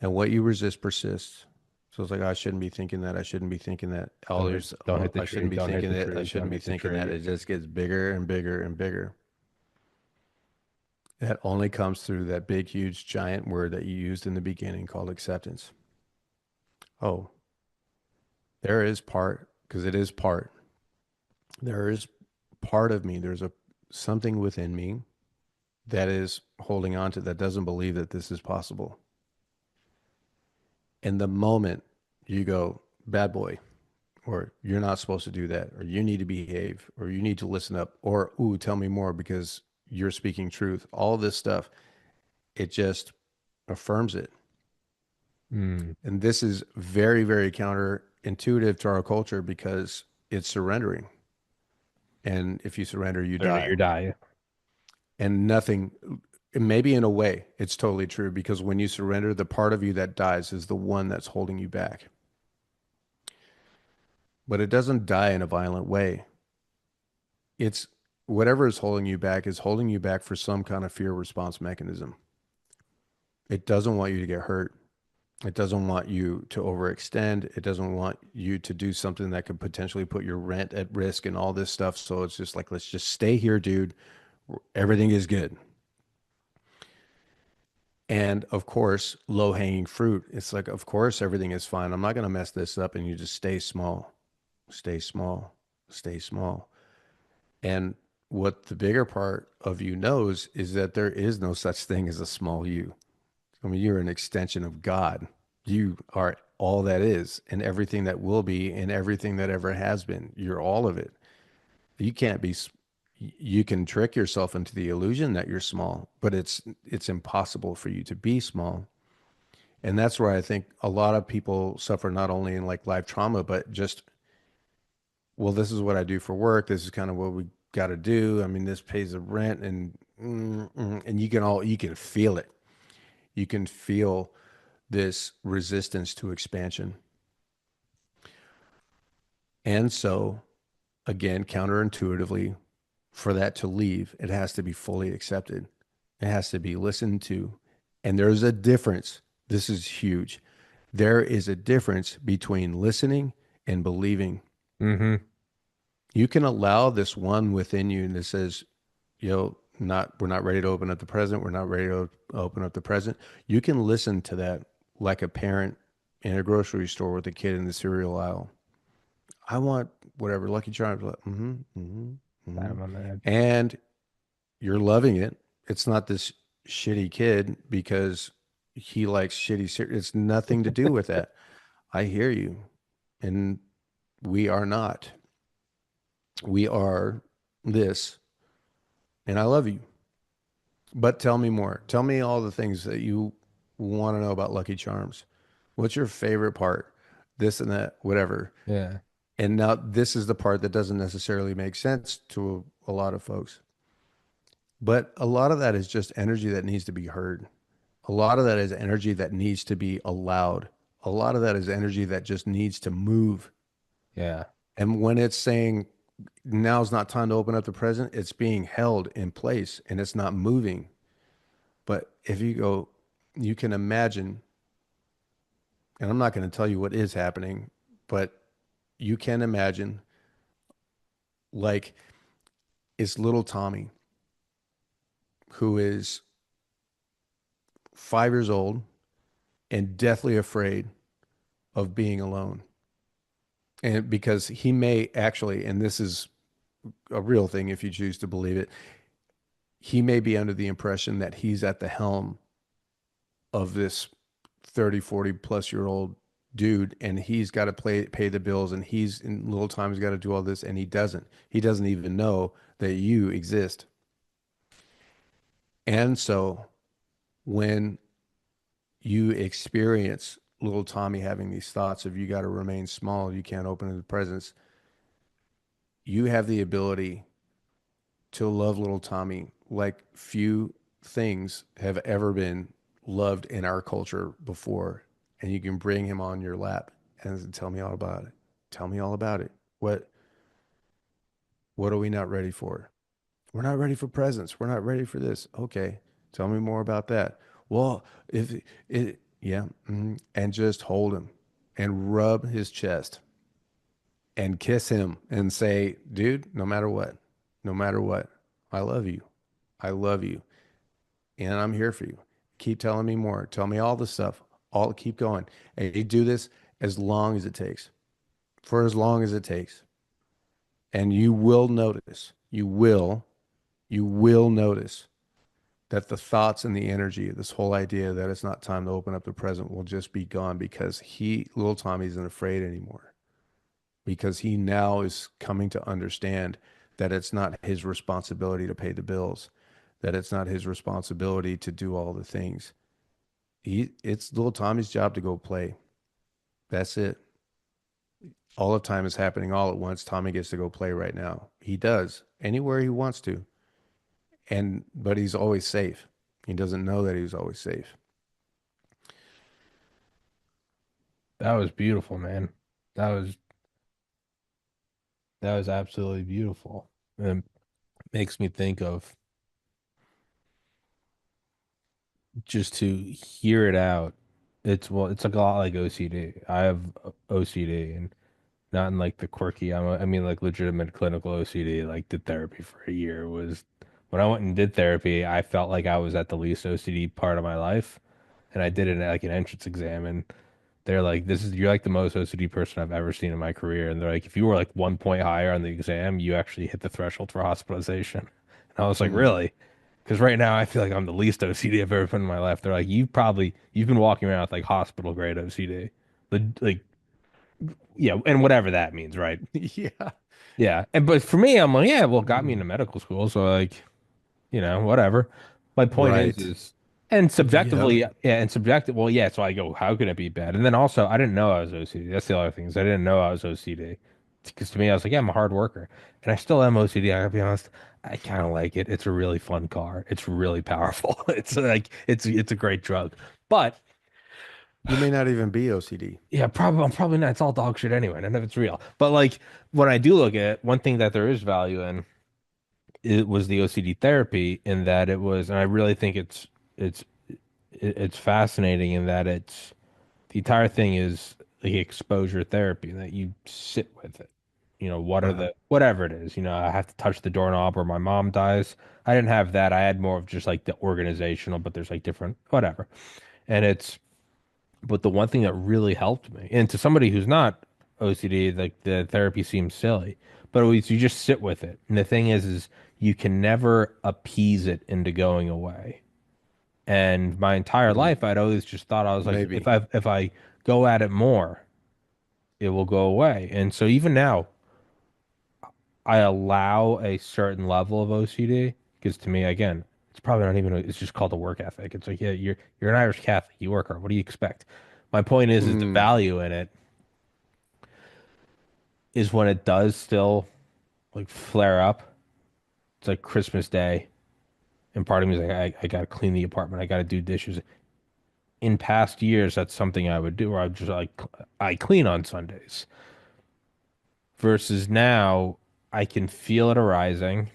And what you resist persists. So it's like, I shouldn't be thinking that. I shouldn't be thinking that. don't hit the I tree, shouldn't be don't hit thinking the it. I tree, don't shouldn't be hit the thinking that. tree. It just gets bigger and bigger and bigger. That only comes through that big, huge, giant word that you used in the beginning called acceptance. Oh, there is part, because it is part. There is part of me. There's a something within me that is holding on to that doesn't believe that this is possible. And the moment you go, bad boy, or you're not supposed to do that, or you need to behave, or you need to listen up, or ooh, tell me more because you're speaking truth. All this stuff, it just affirms it. Mm. And this is very, very counterintuitive to our culture because it's surrendering. And if you surrender, you Surrender die. your die. And nothing, maybe in a way, it's totally true because when you surrender, the part of you that dies is the one that's holding you back. But it doesn't die in a violent way. It's whatever is holding you back for some kind of fear response mechanism. It doesn't want you to get hurt. It doesn't want you to overextend. It doesn't want you to do something that could potentially put your rent at risk and all this stuff. So it's just like, let's just stay here, dude. Everything is good. And of course, low hanging fruit. It's like, of course, everything is fine. I'm not going to mess this up. And you just stay small, stay small, stay small. And what the bigger part of you knows is that there is no such thing as a small you. I mean, you're an extension of God. You are all that is and everything that will be and everything that ever has been. You're all of it. You can't be, you can trick yourself into the illusion that you're small, but it's impossible for you to be small. And that's where I think a lot of people suffer not only in like life trauma, but just, well, this is what I do for work. This is kind of what we got to do. I mean, this pays the rent and you can feel it. You can feel this resistance to expansion. And so, again, counterintuitively, for that to leave, it has to be fully accepted. It has to be listened to. And there's a difference. This is huge. There is a difference between listening and believing. Mm-hmm. You can allow this one within you that says, not we're not ready to open up the present. We're not ready to open up the present. You can listen to that like a parent in a grocery store with a kid in the cereal aisle. I want whatever Lucky Charms. Mm-hmm, mm-hmm, Pat mm-hmm. him on the head. And you're loving it. It's not this shitty kid because he likes shitty cereal. It's nothing to do with that. I hear you. And we are not. We are this. And I love you. But tell me more. Tell me all the things that you want to know about Lucky Charms. What's your favorite part? This and that, whatever. Yeah. And now this is the part that doesn't necessarily make sense to a lot of folks. But a lot of that is just energy that needs to be heard. A lot of that is energy that needs to be allowed. A lot of that is energy that just needs to move. Yeah. And when it's saying now's not time to open up the present, it's being held in place and it's not moving. But if you go, you can imagine, and I'm not going to tell you what is happening, but you can imagine like it's little Tommy who is 5 years old and deathly afraid of being alone. And because he may actually, and this is a real thing if you choose to believe it, he may be under the impression that he's at the helm of this 30, 40 plus year old dude and he's got to pay the bills and he's in little time he's got to do all this and he doesn't. He doesn't even know that you exist. And so when you experience little Tommy having these thoughts of you got to remain small, you can't open the presence, you have the ability to love little Tommy like few things have ever been loved in our culture before. And you can bring him on your lap and tell me all about it. Tell me all about it. What are we not ready for? We're not ready for presents. We're not ready for this. Okay. Tell me more about that. Well, if it, yeah, and just hold him and rub his chest and kiss him and say, dude, no matter what, I love you. I love you. And I'm here for you. Keep telling me more. Tell me all the stuff. All keep going. And you do this as long as it takes, for as long as it takes. And you will notice, you will notice that the thoughts and the energy, this whole idea that it's not time to open up the present will just be gone because little Tommy isn't afraid anymore. Because he now is coming to understand that it's not his responsibility to pay the bills, that it's not his responsibility to do all the things. It's little Tommy's job to go play. That's it. All of time is happening all at once. Tommy gets to go play right now. He does anywhere he wants to. But he's always safe. He doesn't know that he's always safe. That was beautiful, man. That was that was absolutely beautiful. And makes me think of just to hear it out. It's like a lot like OCD. I have OCD and not in like the quirky. I mean like legitimate clinical OCD. Like did therapy for a year. Was when I went and did therapy, I felt like I was at the least OCD part of my life, and I did it like an entrance exam, and they're like, you're like the most OCD person I've ever seen in my career. And they're like, if you were like 1 point higher on the exam, you actually hit the threshold for hospitalization. And I was like, Mm. really? Because right now I feel like I'm the least OCD I've ever put in my life. They're like, you've been walking around with like hospital grade OCD. Like, yeah, and whatever that means, right? Yeah. Yeah. But for me, I'm like, yeah, well, it got me Mm. into medical school, so like, whatever. My point Right. is, and Yep. subjectively, yeah, and subjective, well, yeah, so I go, how can it be bad? And then also, I didn't know I was OCD. That's the other thing is I didn't know I was OCD. Because to me, I was like, yeah, I'm a hard worker. And I still am OCD. I gotta be honest. I kind of like it. It's a really fun car. It's really powerful. It's like, it's a great drug. But You may not even be OCD. yeah, I'm probably not. It's all dog shit anyway. None of it's real. But like, when I do look at it, one thing that there is value in it was the OCD therapy in that it was, and I really think it's it's fascinating in that it's the entire thing is the exposure therapy that you sit with it. You know, what are Uh-huh. the whatever it is, I have to touch the doorknob or my mom dies. I didn't have that. I had more of just like the organizational, but there's like different whatever. And it's but the one thing that really helped me, and to somebody who's not OCD, like the therapy seems silly, but it was you just sit with it. And the thing is you can never appease it into going away. And my entire Mm, life, I'd always just thought I was like, maybe. if I go at it more, it will go away. And so even now, I allow a certain level of OCD because to me, again, it's probably not even. It's just called a work ethic. It's like, yeah, you're an Irish Catholic. You work hard. What do you expect? My point is the Mm, value in it is when it does still like flare up. It's like Christmas Day, and part of me is like, I got to clean the apartment. I got to do dishes. In past years, that's something I would do, where I just like I clean on Sundays. Versus now, I can feel it arising,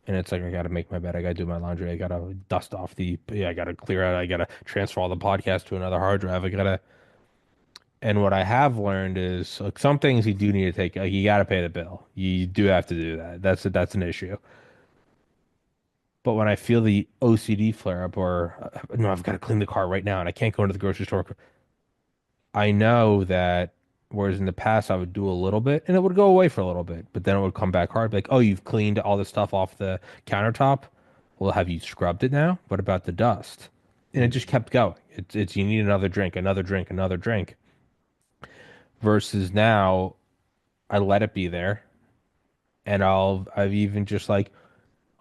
and it's like I got to make my bed. I got to do my laundry. I got to dust off I got to clear out. I got to transfer all the podcasts to another hard drive. I got to. And what I have learned is like some things you do need to take. Like, you got to pay the bill. You do have to do that. That's an issue. But when I feel the OCD flare up, or no, I've got to clean the car right now, and I can't go into the grocery store. I know that whereas in the past I would do a little bit and it would go away for a little bit, but then it would come back hard. Like, oh, you've cleaned all the stuff off the countertop. Well, have you scrubbed it now? What about the dust? And it just mm, kept going. It's you need another drink, another drink, another drink. Versus now, I let it be there, and I've even just like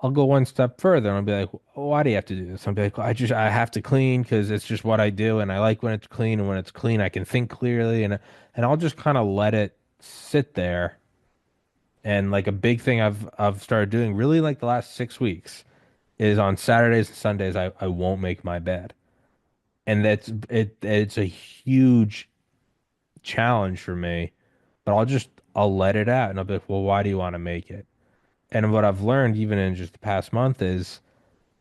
I'll go one step further and I'll be like, why do you have to do this? I'll be like, I have to clean because it's just what I do, and I like when it's clean, and when it's clean, I can think clearly, and I'll just kind of let it sit there. And like a big thing I've started doing really like the last 6 weeks is on Saturdays and Sundays I won't make my bed, and it's a huge challenge for me, but I'll let it out, and I'll be like, well, why do you want to make it? And what I've learned even in just the past month is.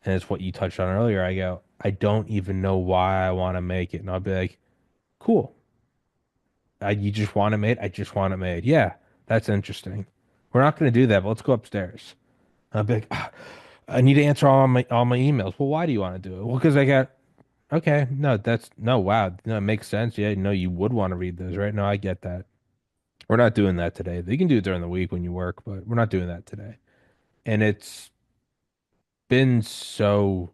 And it's what you touched on earlier. I go, I don't even know why I want to make it. And I'll be like, cool. You just want it made? I just want it made. Yeah, that's interesting. We're not going to do that, but let's go upstairs. And I'll be like, I need to answer all my emails. Well, why do you want to do it? Well, because I got, okay, no, no, wow. No, it makes sense. Yeah, no, you would want to read those, right? No, I get that. We're not doing that today. You can do it during the week when you work, but we're not doing that today. And it's been so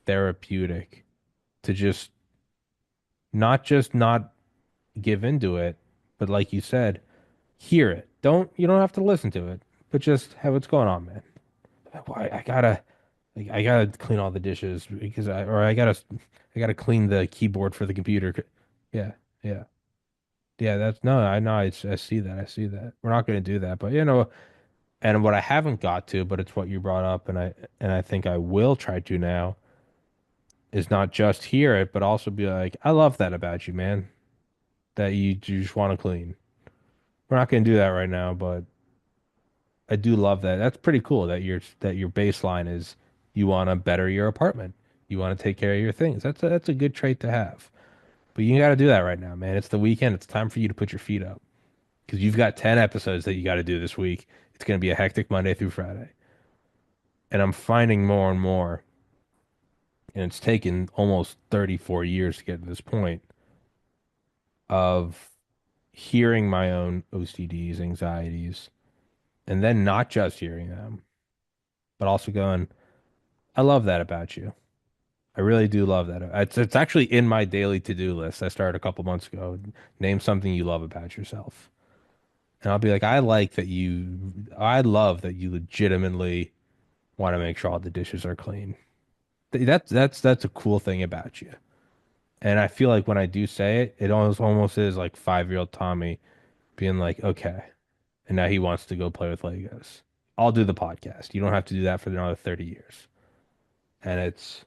therapeutic to just not give into it, but like you said, hear it. You don't have to listen to it, but just have what's going on, man. Why I gotta clean all the dishes because I gotta clean the keyboard for the computer. Yeah, yeah, yeah. That's no, I know. I see that. I see that. We're not gonna do that, but and what I haven't got to, but it's what you brought up, and I think I will try to now is not just hear it, but also be like, I love that about you, man. That you just want to clean. We're not going to do that right now, but I do love that. That's pretty cool that your baseline is you want to better your apartment. You want to take care of your things. That's a good trait to have. But you got to do that right now, man. It's the weekend. It's time for you to put your feet up because you've got 10 episodes that you got to do this week. It's going to be a hectic Monday through Friday. And I'm finding more and more, and it's taken almost 34 years to get to this point of hearing my own OCDs, anxieties, and then not just hearing them, but also going, I love that about you. I really do love that. It's actually in my daily to-do list. I started a couple months ago. Name something you love about yourself. And I'll be like, I love that you legitimately want to make sure all the dishes are clean. That's a cool thing about you. And I feel like when I do say it, it almost is like 5-year-old Tommy being like, okay. And now he wants to go play with Legos. I'll do the podcast. You don't have to do that for another 30 years. And it's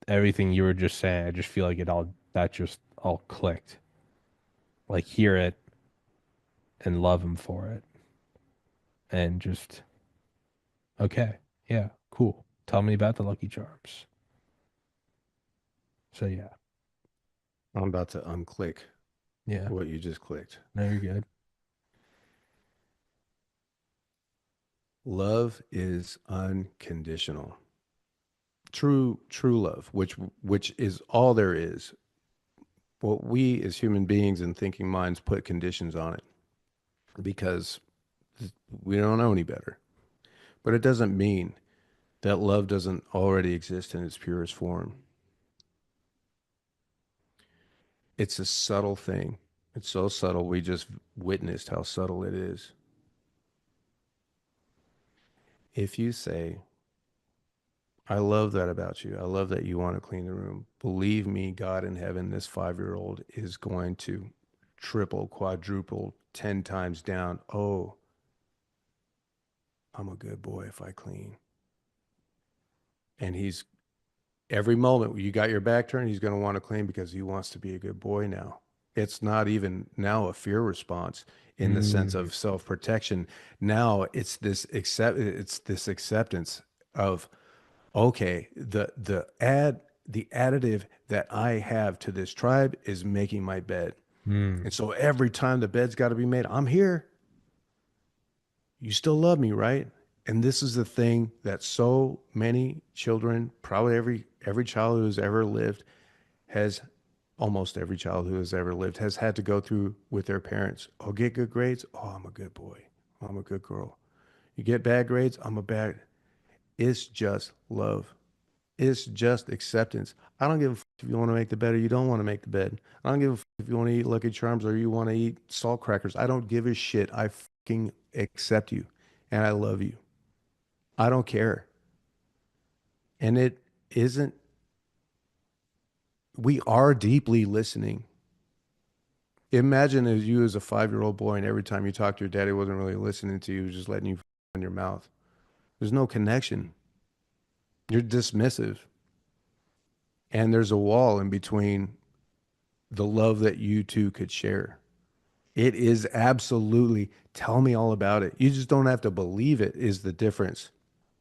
everything you were just saying. I just feel like that just all clicked. Like hear it and love him for it. And just Okay. Yeah. Cool. Tell me about the Lucky Charms. So yeah. I'm about to unclick Yeah. what you just clicked. No, you're good. Love is unconditional. True love, which is all there is. Well, we as human beings and thinking minds put conditions on it because we don't know any better. But it doesn't mean that love doesn't already exist in its purest form. It's a subtle thing. It's so subtle, we just witnessed how subtle it is. If you say, I love that about you, I love that you want to clean the room, believe me, God in heaven, this 5 year old is going to triple, quadruple, 10 times down. Oh, I'm a good boy if I clean. And he's every moment you got your back turned, he's going to want to clean because he wants to be a good boy now. It's not even now a fear response in the sense Mm. of self-protection. Now it's this acceptance of okay, the additive that I have to this tribe is making my bed. Mm. And so every time the bed's got to be made, I'm here. You still love me, right? And this is the thing that so many children, probably every child who has ever lived has almost every child who has ever lived has had to go through with their parents. Oh, get good grades. Oh, I'm a good boy. Oh, I'm a good girl. You get bad grades. I'm a bad. It's just love. It's just acceptance. I don't give a if you want to make the bed or you don't want to make the bed. I don't give a if you want to eat Lucky Charms or you want to eat salt crackers. I don't give a shit. I fucking accept you and I love you. I don't care. And it isn't, we are deeply listening. Imagine as you as a 5 year old boy, and every time you talk to your daddy wasn't really listening to you, he was just letting you in your mouth. There's no connection. You're dismissive. And there's a wall in between the love that you two could share. It is absolutely, tell me all about it. You just don't have to believe it, is the difference.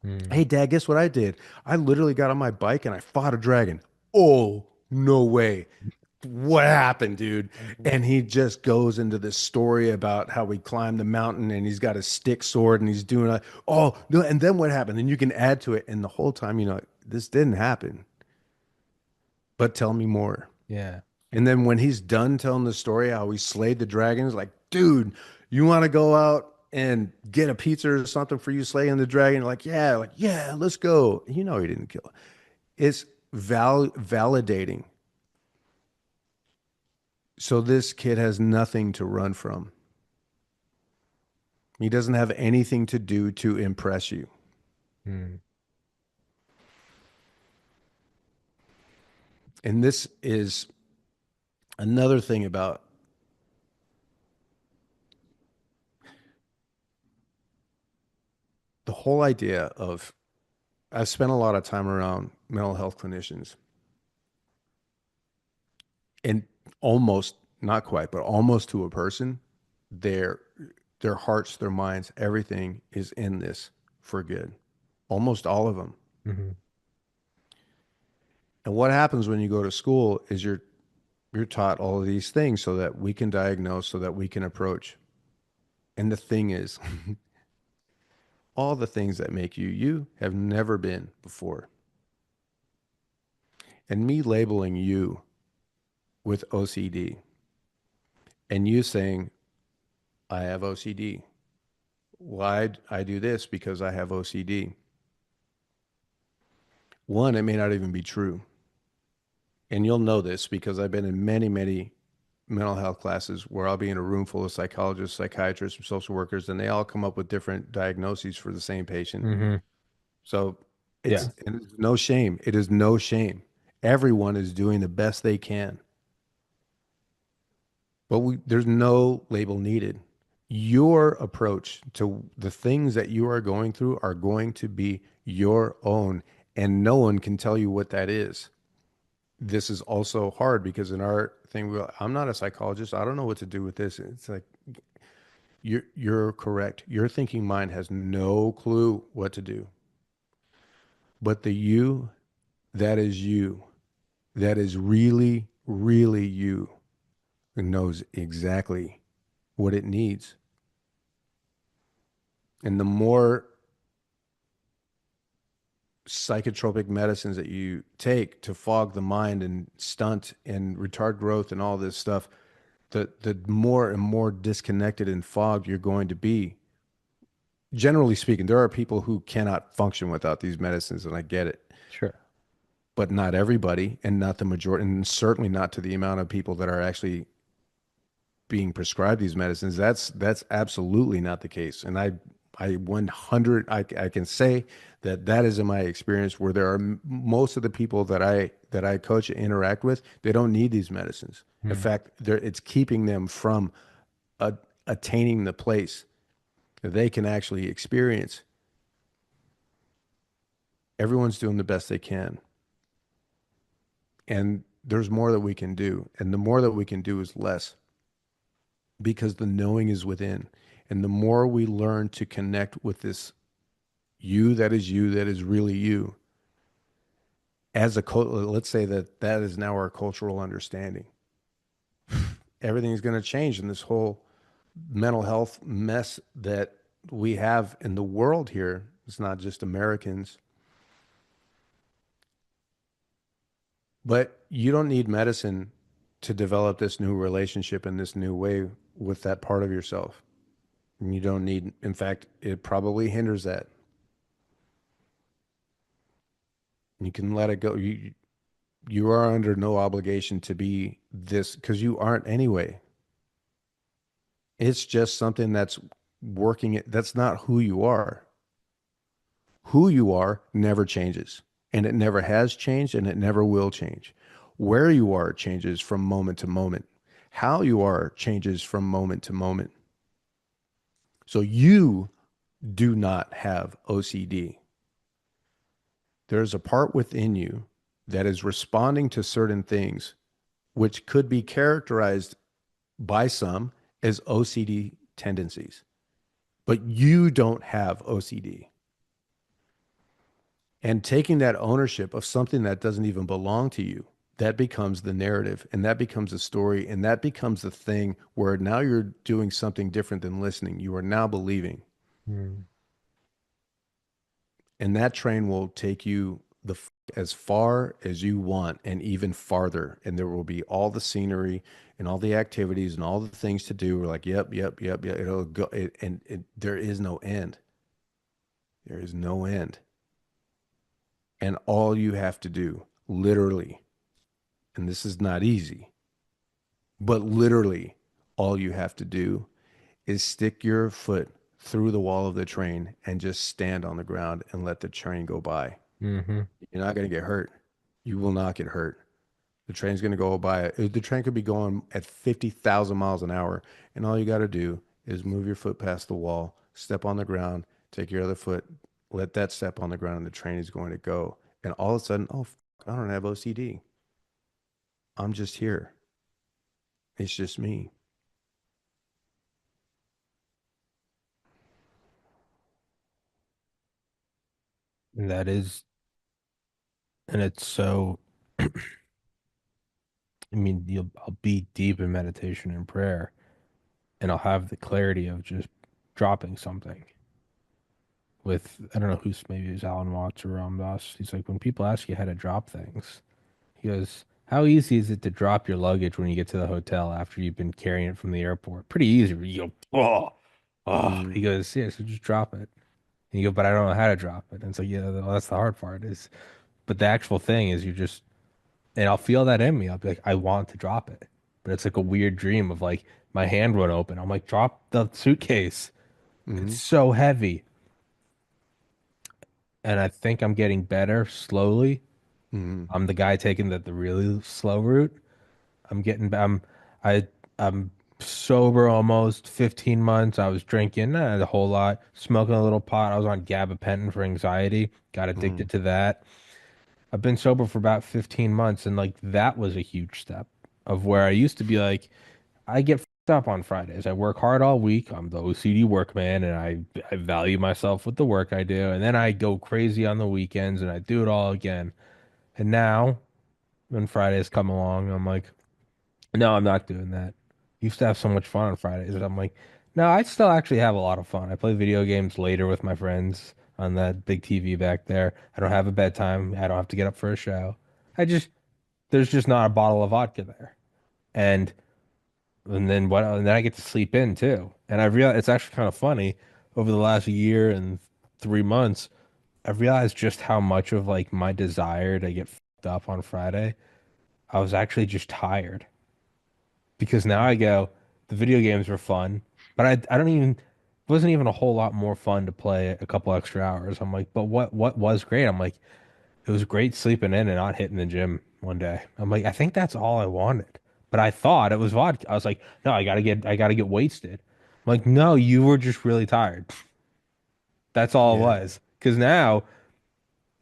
Mm. Hey, Dad, guess what I did? I literally got on my bike and I fought a dragon. Oh, no way. What happened, dude? And he just goes into this story about how he climbed the mountain and he's got a stick sword and he's doing a, oh, no. And then what happened? And you can add to it. And the whole time, this didn't happen, but tell me more. Yeah. And then when he's done telling the story, how he slayed the dragons, like, dude, you want to go out and get a pizza or something for you slaying the dragon? Like, yeah, let's go. He didn't kill it. It's validating. So this kid has nothing to run from. He doesn't have anything to do to impress you. Mm. And this is another thing about the whole idea of I've spent a lot of time around mental health clinicians and almost not quite, but almost to a person, their their hearts, their minds, everything is in this for good. Almost all of them. Mm-hmm. And what happens when you go to school is you're taught all of these things so that we can diagnose, so that we can approach. And the thing is, all the things that make you you have never been before. And me labeling you with OCD and you saying, I have OCD. Why I do this? Because I have OCD. One, it may not even be true. And you'll know this because I've been in many, many mental health classes where I'll be in a room full of psychologists, psychiatrists, social workers, and they all come up with different diagnoses for the same patient. Mm-hmm. So Yeah. it's no shame. It is no shame. Everyone is doing the best they can, but there's no label needed. Your approach to the things that you are going through are going to be your own, and no one can tell you what that is. This is also hard because in our thing, I'm not a psychologist. I don't know what to do with this. It's like You're correct. Your thinking mind has no clue what to do. But the you, that is really, really you, knows exactly what it needs. And the more psychotropic medicines that you take to fog the mind and stunt and retard growth and all this stuff, the more and more disconnected and fogged you're going to be. Generally speaking, there are people who cannot function without these medicines, and I get it, Sure. but not everybody, and not the majority, and certainly not to the amount of people that are actually being prescribed these medicines. That's absolutely not the case. And I 100, I can say that that is in my experience where there are most of the people that I coach and interact with, they don't need these medicines. In Hmm. fact, it's keeping them from a, attaining the place that they can actually experience. Everyone's doing the best they can. And there's more that we can do. And the more that we can do is less, because the knowing is within. And the more we learn to connect with this you, that is really you, as a let's say that that is now our cultural understanding, everything's going to change in this whole mental health mess that we have in the world here. It's not just Americans, but you don't need medicine to develop this new relationship and this new way with that part of yourself. And you don't need, in fact, it probably hinders that. You can let it go. You are under no obligation to be this, because you aren't anyway. It's just something that's working. That's not who you are. Who you are never changes, and it never has changed, and it never will change. Where you are changes from moment to moment. How you are changes from moment to moment. So you do not have OCD. There's a part within you that is responding to certain things, which could be characterized by some as OCD tendencies, but you don't have OCD. And taking that ownership of something that doesn't even belong to you, that becomes the narrative, and that becomes a story, and that becomes the thing where now you're doing something different than listening. You are now believing. Hmm. And that train will take you as far as you want and even farther. And there will be all the scenery and all the activities and all the things to do. We're like, yep, yep, yep, yep. It'll go. There is no end. There is no end. And all you have to do, literally, and this is not easy, but literally all you have to do is stick your foot through the wall of the train and just stand on the ground and let the train go by. Hmm. You're not going to get hurt. You will not get hurt. The train's going to go by. The train could be going at 50,000 miles an hour, and all you got to do is move your foot past the wall, step on the ground, take your other foot, let that step on the ground, and the train is going to go. And all of a sudden, oh, I don't have OCD. I'm just here. It's just me. And that is, and it's so, I mean, I'll be deep in meditation and prayer, and I'll have the clarity of just dropping something. With, I don't know who's, maybe it was Alan Watts or Ram Dass. He's like, when people ask you how to drop things, he goes, how easy is it to drop your luggage when you get to the hotel after you've been carrying it from the airport? Pretty easy. You go, oh, oh. He Mm, goes, yeah, so just drop it. And you go, but I don't know how to drop it. And it's like, yeah, well, that's the hard part is, but the actual thing is you just, and I'll feel that in me. I'll be like, I want to drop it. But it's like a weird dream of like my hand would open. I'm like, drop the suitcase. It's mm, so heavy. And I think I'm getting better slowly. mm, I'm the guy taking the really slow route. I'm getting I I'm sober almost 15 months. I was drinking not a whole lot, smoking a little pot. I was on gabapentin for anxiety, got mm. addicted to that. I've been sober for about 15 months, and like that was a huge step of where I used to be like I get Stop on Fridays. I work hard all week. I'm the OCD workman, and I value myself with the work I do. And then I go crazy on the weekends, and I do it all again. And now, when Fridays come along, I'm like, no, I'm not doing that. Used to have so much fun on Fridays, and I'm like, no, I still actually have a lot of fun. I play video games later with my friends on that big TV back there. I don't have a bedtime. I don't have to get up for a show. I just there's just not a bottle of vodka there. And and then I get to sleep in too. And I realized it's actually kind of funny over the last year and 3 months, I've realized just how much of like my desire to get fucked up on Friday, I was actually just tired. Because now I go, the video games were fun, but I don't even, it wasn't even a whole lot more fun to play a couple extra hours. I'm like, but what was great? I'm like, it was great sleeping in and not hitting the gym one day. I'm like, I think that's all I wanted. But I thought it was vodka. I was like, no, I gotta get wasted. I'm like, no, you were just really tired. That's all it Yeah. was. Because now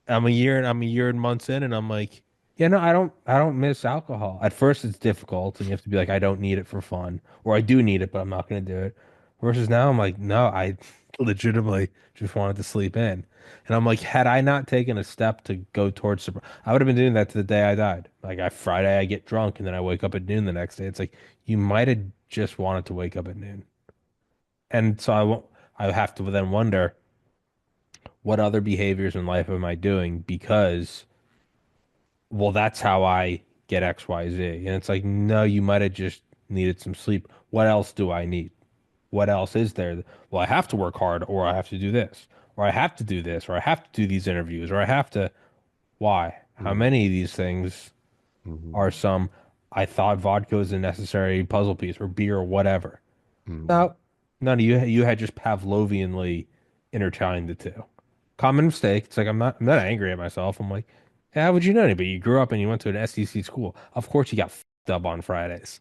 I'm a year and months in, and I'm like, yeah, no, I don't miss alcohol. At first, it's difficult, and you have to be like, I don't need it for fun, or I do need it, but I'm not gonna do it. Versus now, I'm like, no, I legitimately just wanted to sleep in, and I'm like, had I not taken a step to go towards I would have been doing that to the day I died. Like, Friday, I get drunk, and then I wake up at noon the next day. It's like you might have just wanted to wake up at noon, and so I won't. I have to then wonder what other behaviors in life am I doing because well, that's how I get XYZ. And it's like, no, you might have just needed some sleep. What else do I need? What else is there? Well, I have to work hard, or I have to do this, or I have to do this, or I have to do these interviews, or I have to. Why? How Mm, many of these things mhm, are some I thought vodka was a necessary puzzle piece, or beer, or whatever? mhm. No, none of you had just Pavlovianly intertwined the two. Common mistake. It's like I'm not angry at myself. I'm like, yeah, how would you know anybody? You grew up and you went to an SEC school. Of course you got fucked up on Fridays.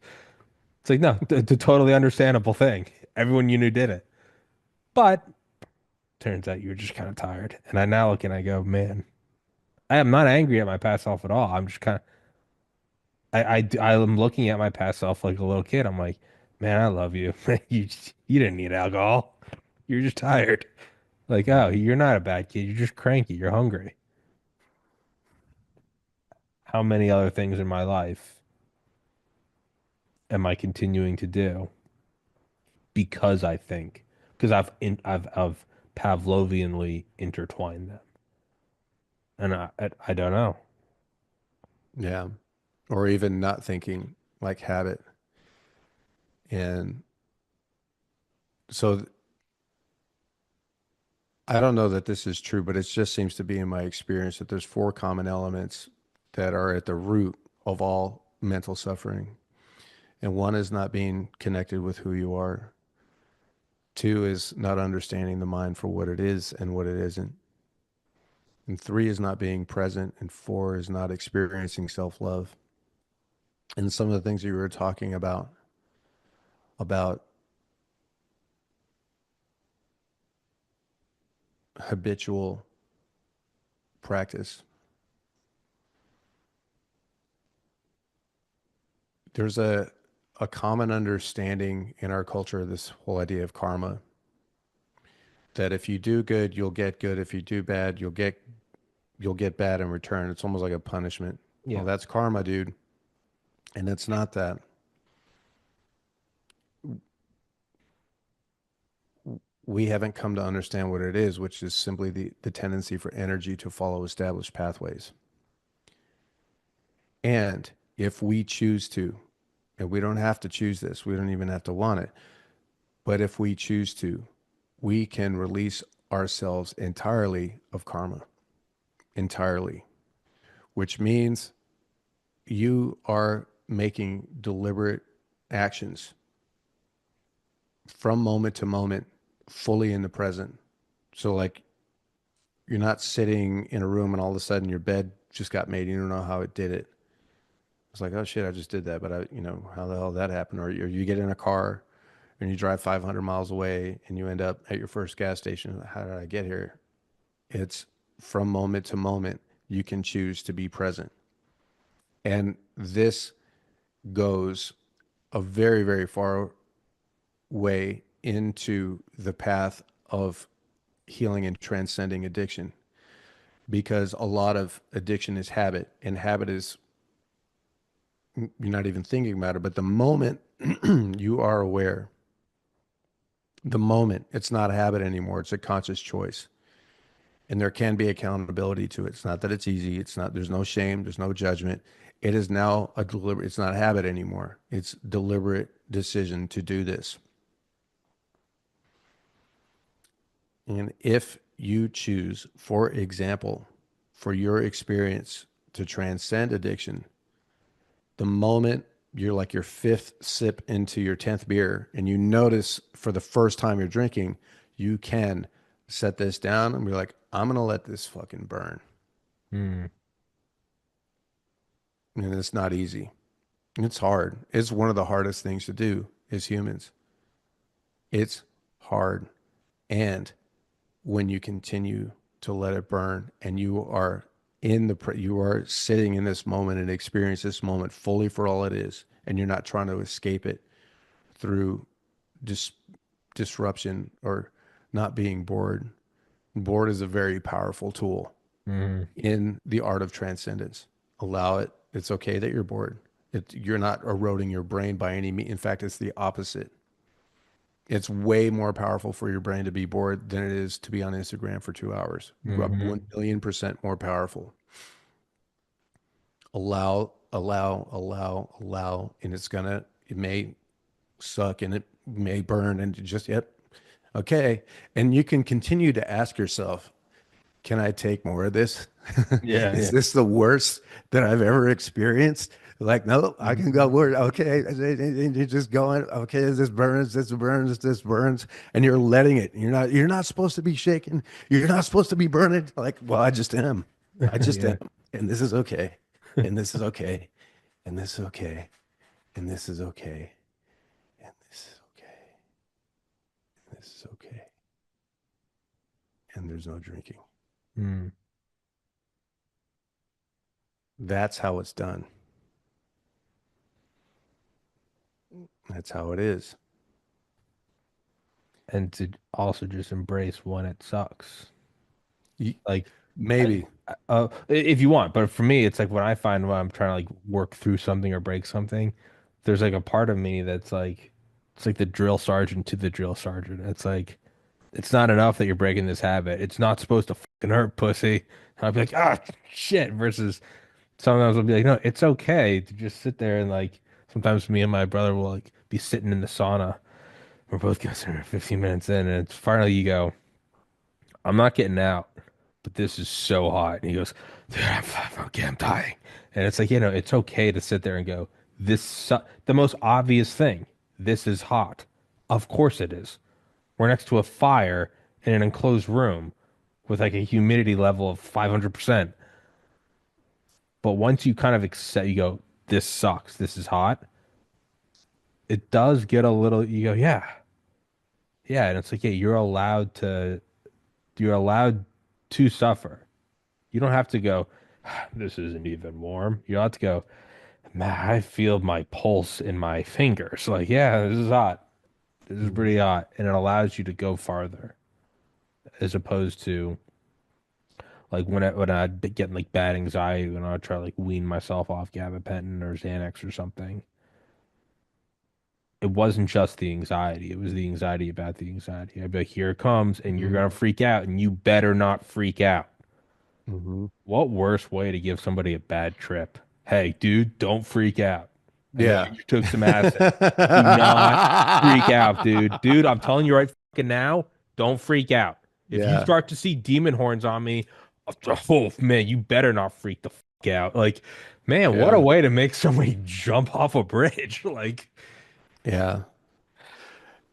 It's like no, the totally understandable thing. Everyone you knew did it. But turns out you were just kind of tired. And I now look and I go, man, I am not angry at my past self at all. I'm just kind of I'm looking at my past self like a little kid. I'm like, man, I love you. You didn't need alcohol. You're just tired. Like, oh, Mhm. you're not a bad kid. You're just cranky. You're hungry. How many other things in my life am I continuing to do because I think because I've Pavlovianly intertwined them, and I don't know. Yeah. Or even not thinking like habit. And so I don't know that this is true, but it just seems to be in my experience that there's four common elements that are at the root of all mental suffering. And one is not being connected with who you are. Two is not understanding the mind for what it is and what it isn't. And three is not being present. And four is not experiencing self-love. And some of the things you were talking about habitual practice. There's a common understanding in our culture of this whole idea of karma that if you do good, you'll get good. If you do bad, you'll get bad in return. It's almost like a punishment. Yeah, Well, that's karma, dude. And it's not that. We haven't come to understand what it is, which is simply the tendency for energy to follow established pathways. And if we choose to, and we don't have to choose this, we don't even have to want it, but if we choose to, we can release ourselves entirely of karma, entirely, which means you are making deliberate actions from moment to moment, fully in the present. So, like, you're not sitting in a room and all of a sudden your bed just got made. You don't know how it did it. It's like, oh shit, I just did that, but how the hell did that happen? Or you get in a car and you drive 500 miles away and you end up at your first gas station. How did I get here? It's from moment to moment. You can choose to be present. And this goes a very, very far. way into the path of healing and transcending addiction, because a lot of addiction is habit, and habit is you're not even thinking about it, but the moment you are aware, the moment it's not a habit anymore, it's a conscious choice. And there can be accountability to it. It's not that it's easy. It's not, there's no shame, there's no judgment. It is now a deliberate, it's not a habit anymore. It's deliberate decision to do this. And if you choose, for example, for your experience to transcend addiction, the moment you're like your fifth sip into your 10th beer and you notice for the first time you're drinking, you can set this down and be like, I'm going to let this fucking burn. Mm. And it's not easy. It's hard. It's one of the hardest things to do as humans. It's hard. And when you continue to let it burn and you are you are sitting in this moment and experience this moment fully for all it is, and you're not trying to escape it through disruption or not being bored. Bored is a very powerful tool Mm. in the art of transcendence. Allow it. It's okay that you're bored. You're not eroding your brain by any means. In fact, it's the opposite. It's way more powerful for your brain to be bored than it is to be on Instagram for 2 hours. Hmm. 1,000,000% more powerful. Allow, allow, allow, allow, and it may suck and it may burn and just, yep, okay. And you can continue to ask yourself, can I take more of this? Yeah, Is yeah. this the worst that I've ever experienced? Like, no, I can go worse. Okay. And you're just going, okay, this burns, this burns, this burns. And you're letting it. You're not supposed to be shaking. You're not supposed to be burning. Like, well, I just am. I just am. Yeah. And this is okay. And this is okay. And this is okay. And this is okay. And this is okay. And this is okay. And there's no drinking. Mm. That's how it's done. That's how it is. And to also just embrace when it sucks. Y- Like, Maybe. if you want, but for me, it's like when I find when I'm trying to like work through something or break something, there's like a part of me that's like, it's like the drill sergeant to the drill sergeant. It's like, it's not enough that you're breaking this habit. It's not supposed to fucking hurt, pussy. And I'll be like, ah, shit. Versus sometimes I'll be like, no, it's okay to just sit there and like, sometimes me and my brother will like be sitting in the sauna. We're both getting 15 minutes in, and it's finally you go, I'm not getting out, but this is so hot. And he goes, dude, okay, I'm dying. And it's like, it's okay to sit there and go, the most obvious thing. This is hot. Of course it is. We're next to a fire in an enclosed room with like a humidity level of 500%. But once you kind of accept, you go, this sucks. This is hot. It does get a little, you go, yeah, yeah. And it's like, yeah, you're allowed to suffer. You don't have to go, this isn't even warm. You don't have to go, man, I feel my pulse in my fingers. Like, yeah, this is hot. This is Mhm. pretty hot. And it allows you to go farther as opposed to like when I'd be getting like bad anxiety when I'd try to like wean myself off gabapentin or Xanax or something. It wasn't just the anxiety. It was the anxiety about the anxiety. I'd be like, here it comes, and you're Mhm. gonna freak out, and you better not freak out. Mhm. What worse way to give somebody a bad trip? Hey, dude, don't freak out. I know Yeah. you took some acid. Do not freak out, dude. Dude, I'm telling you right fucking now, don't freak out. If you Yeah. start to see demon horns on me, oh man, you better not freak the fuck out. Like, man, what a Yeah. way to make somebody jump off a bridge. Like, Yeah.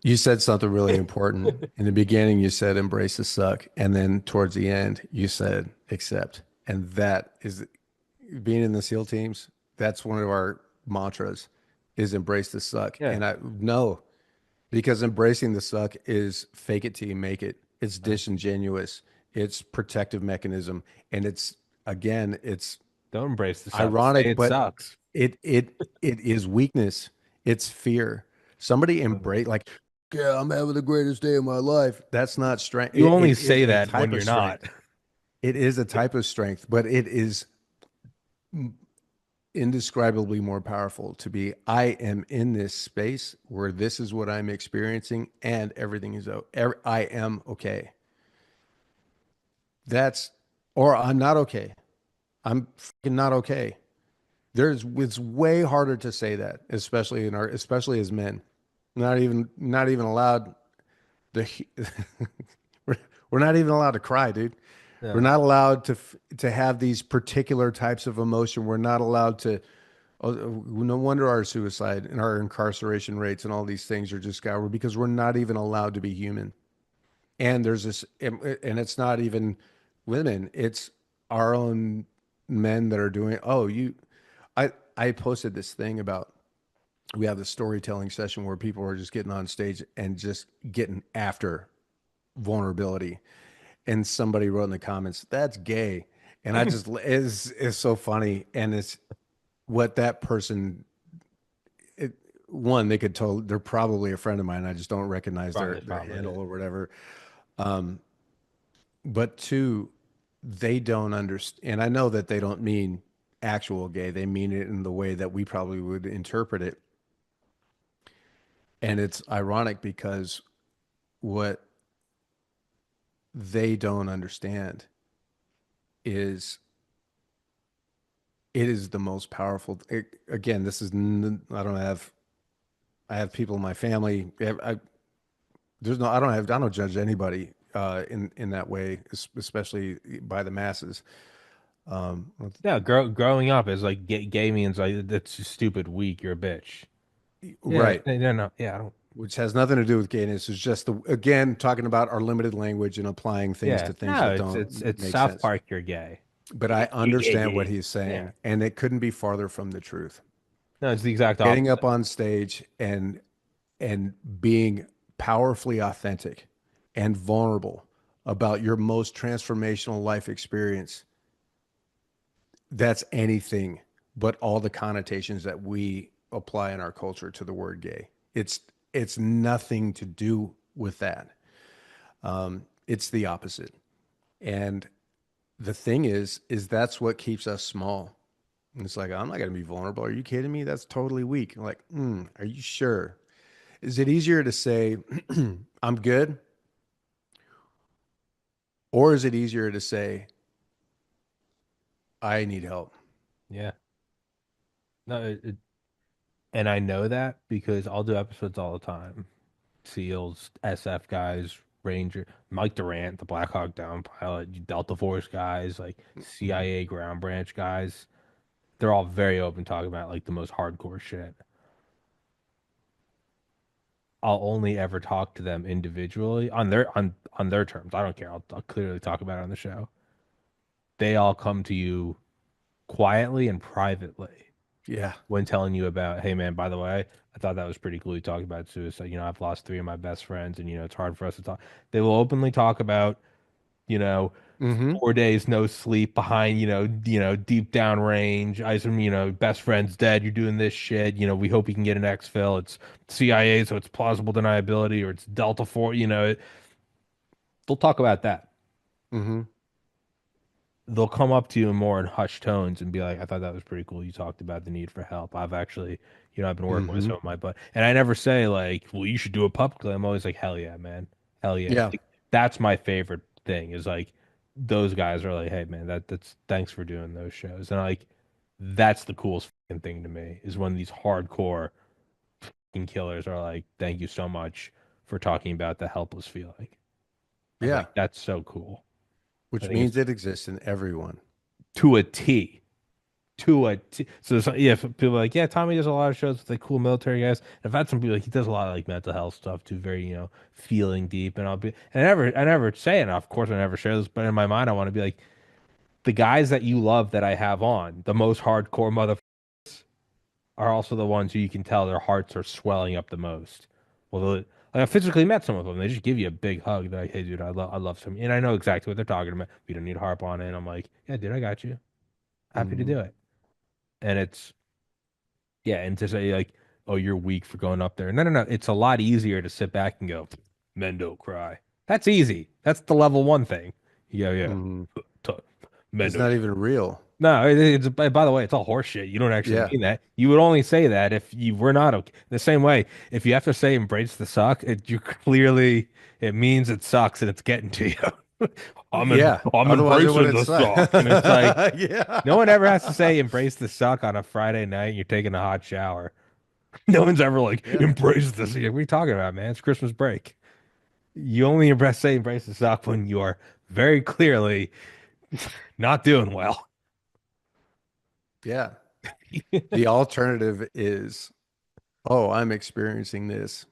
You said something really important. In the beginning, you said embrace the suck. And then towards the end, you said accept. And that is being in the SEAL teams. That's one of our mantras is embrace the suck. yeah. And I no, because embracing the suck is fake it till you make it. It's disingenuous. It's protective mechanism. And it's Don't embrace the suck. Say ironic, it but sucks. it it is weakness. It's fear. Somebody embrace like Yeah, I'm having the greatest day of my life. That's not strength. You It only is say a that when type you're of not. strength. It is a type of strength, but it is indescribably more powerful to be, I am in this space where this is what I'm experiencing and everything is, I am okay. That's, or I'm not okay. I'm fucking not okay. It's way harder to say that, especially as men. Not even allowed the, we're, we're not even allowed to cry, dude. We're Yeah. not allowed to have these particular types of emotion. We're not allowed to. Oh, no wonder our suicide and our incarceration rates and all these things are just skyrocketing because we're not even allowed to be human. And there's this, and it's not even women; it's our own men that are doing. Oh, I posted this thing about we have this storytelling session where people are just getting on stage and just getting after vulnerability, and somebody wrote in the comments, "That's gay," and I just is so funny, and it's what that person it, one, they could tell they're probably a friend of mine. I just don't recognize their Probably. handle or whatever. But two, they don't understand. And I know that they don't mean actual gay. They mean it in the way that we probably would interpret it. And it's ironic because what they don't understand is it is the most powerful. Again, this is, I have people in my family. There's no, I don't judge anybody in that way, especially by the masses. Um, Yeah, growing up is like gay means like that's just stupid, weak, you're a bitch. Yeah, right. no, no, yeah, I don't. Which has nothing to do with gayness. It's just again, talking about our limited language and applying things Yeah, to things no, that it's don't make South sense. Park. You're gay. But I Yeah, understand what yeah, he's yeah. saying, and it couldn't be farther from the truth. No, it's the exact Getting up opposite. on stage and being powerfully authentic and vulnerable about your most transformational life experience, that's anything but all the connotations that we apply in our culture to the word gay. It's nothing to do with that. It's the opposite. And the thing is that's what keeps us small. And it's like, I'm not going to be vulnerable. Are you kidding me? That's totally weak. I'm like, are you sure? Is it easier to say, I'm good? Or is it easier to say, I need help? Yeah, no, and I know that because I'll do episodes all the time. SEALs, SF guys, Ranger, Mike Durant, the Black Hawk Down pilot, Delta Force guys, like Mhm. CIA ground branch guys. They're all very open talking about like the most hardcore shit. I'll only ever talk to them individually on their terms. I don't care. I'll clearly talk about it on the show. They all come to you quietly and privately Yeah. when telling you about, hey man, by the way, I thought that was pretty cool. You talked about suicide. I've lost three of my best friends, and it's hard for us to talk. They will openly talk about, you know, Mm-hmm. 4 days no sleep behind, deep down range. I some, best friend's dead. You're doing this shit. We hope you can get an exfil. It's CIA, so it's plausible deniability, or it's Delta Four. They'll talk about that. Mm-hmm. They'll come up to you more in hushed tones and be like, I thought that was pretty cool. You talked about the need for help. I've actually, I've been working with Mm-hmm. some of my butt. And I never say like, well, you should do it publicly. I'm always like, hell yeah, man. Hell yeah. Yeah. Like, that's my favorite thing is like those guys are like, hey man, that's thanks for doing those shows. And like that's the coolest fucking thing to me is when these hardcore fucking killers are like, thank you so much for talking about the helpless feeling. I'm Yeah. like, that's so cool. I Which think means it's it exists in everyone. to a T. To a T. Yeah, if people are like, yeah, Tommy does a lot of shows with like cool military guys. And I've had some people like he does a lot of like mental health stuff too, very feeling deep. And I never say it. Of course, I never share this, but in my mind, I want to be like the guys that you love that I have on the most hardcore motherfuckers are also the ones who you can tell their hearts are swelling up the most. Well, like I physically met some of them. They just give you a big hug. They're like, hey, dude, I love some, and I know exactly what they're talking about. We don't need to harp on it. And I'm like, yeah, dude, I got you. Happy to Mm-hmm. do it. And it's yeah, and to say like, oh, you're weak for going up there. No, no, no. It's a lot easier to sit back and go, men don't cry. That's easy. That's the level one thing. You go, yeah, Mhm. t- men It's don't. not even real. No, it's by the way, it's all horseshit. You don't actually Yeah. mean that. You would only say that if you were not okay. The same way, if you have to say embrace the suck, you clearly it means it sucks and it's getting to you. Yeah. I'm Otherwise, it embracing wouldn't the suck. suck, and it's like no one ever has to Yeah. say embrace the suck on a Friday night and you're taking a hot shower. No one's ever like Yeah. embrace this. What are you talking about, man? It's Christmas break. You only embrace the suck when you are very clearly not doing well. Yeah. The alternative is, oh, I'm experiencing this.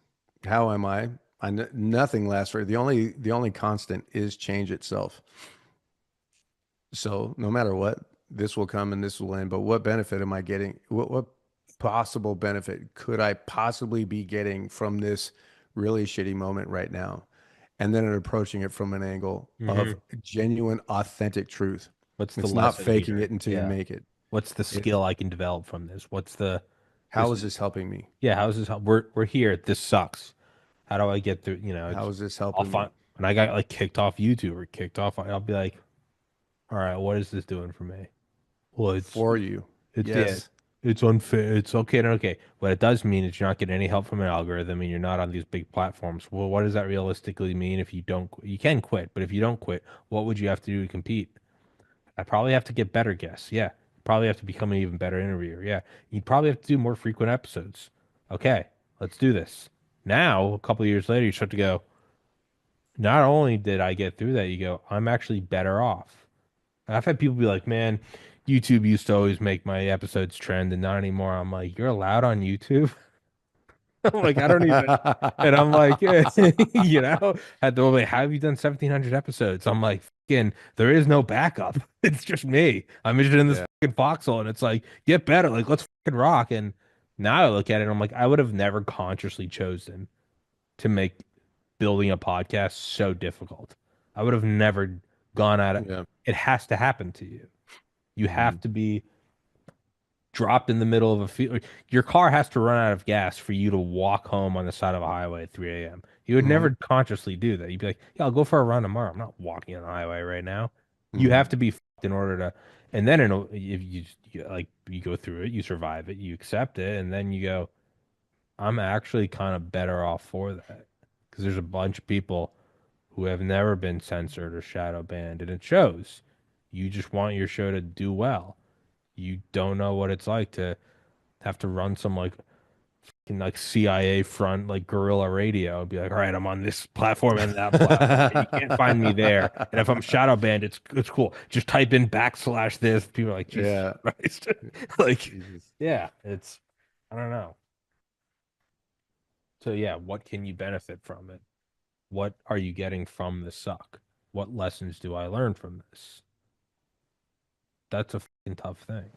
How am I? Nothing lasts forever. The only constant is change itself. So no matter what, this will come and this will end. But what benefit am I getting? What possible benefit could I possibly be getting from this really shitty moment right now? And then approaching it from an angle of Hmm. genuine, authentic truth. What's the It's not lesson faking here? it until you Yeah. make it. What's the It's skill I can develop from this? What's the how this is is this helping me? yeah, how's this help? We're here. This sucks. How do I get through, How it's is this I'll helping me find when I got like kicked off YouTube or kicked off, I'll be like, all right, what is this doing for me? Well, for you? yeah, Yes. it's unfair. It's okay and okay. What it does mean is you're not getting any help from an algorithm and you're not on these big platforms. Well, what does that realistically mean if you don't, you can quit, but if you don't quit, what would you have to do to compete? I probably have to get better guests. Yeah. Probably have to become an even better interviewer. Yeah. You'd probably have to do more frequent episodes. Okay, let's do this. Now, a couple of years later, you start to go, not only did I get through that, you go, I'm actually better off. I've had people be like, man, YouTube used to always make my episodes trend and not anymore. I'm like, you're allowed on YouTube? I'm like, I don't even. And I'm like, at the moment, how have you done 1,700 episodes? I'm like, there is no backup. It's just me. I'm just in this Yeah. fucking foxhole, and it's like, get better. Like, let's fucking rock. And now I look at it, and I'm like, I would have never consciously chosen to make building a podcast so difficult. I would have never gone at it. Yeah. It has to happen to you. You have Mhm. to be dropped in the middle of a field. Your car has to run out of gas for you to walk home on the side of a highway at 3 a.m. You would Mhm. never consciously do that. You'd be like, yeah, I'll go for a run tomorrow. I'm not walking on the highway right now. You Mhm. have to be fucked in order to, and then if you go through it, you survive it, you accept it, and then you go, I'm actually kind of better off for that because there's a bunch of people who have never been censored or shadow banned, and it shows. You just want your show to do well. You don't know what it's like to have to run some like fucking like CIA front like guerrilla radio and be like, all right, I'm on this platform and that platform. You can't find me there. And if I'm shadow banned, it's cool. Just type in backslash this. People are like, Jesus Yeah. Christ. Like, Jesus. yeah, it's I don't know. So yeah, what can you benefit from it? What are you getting from the suck? What lessons do I learn from this? That's a fucking tough thing.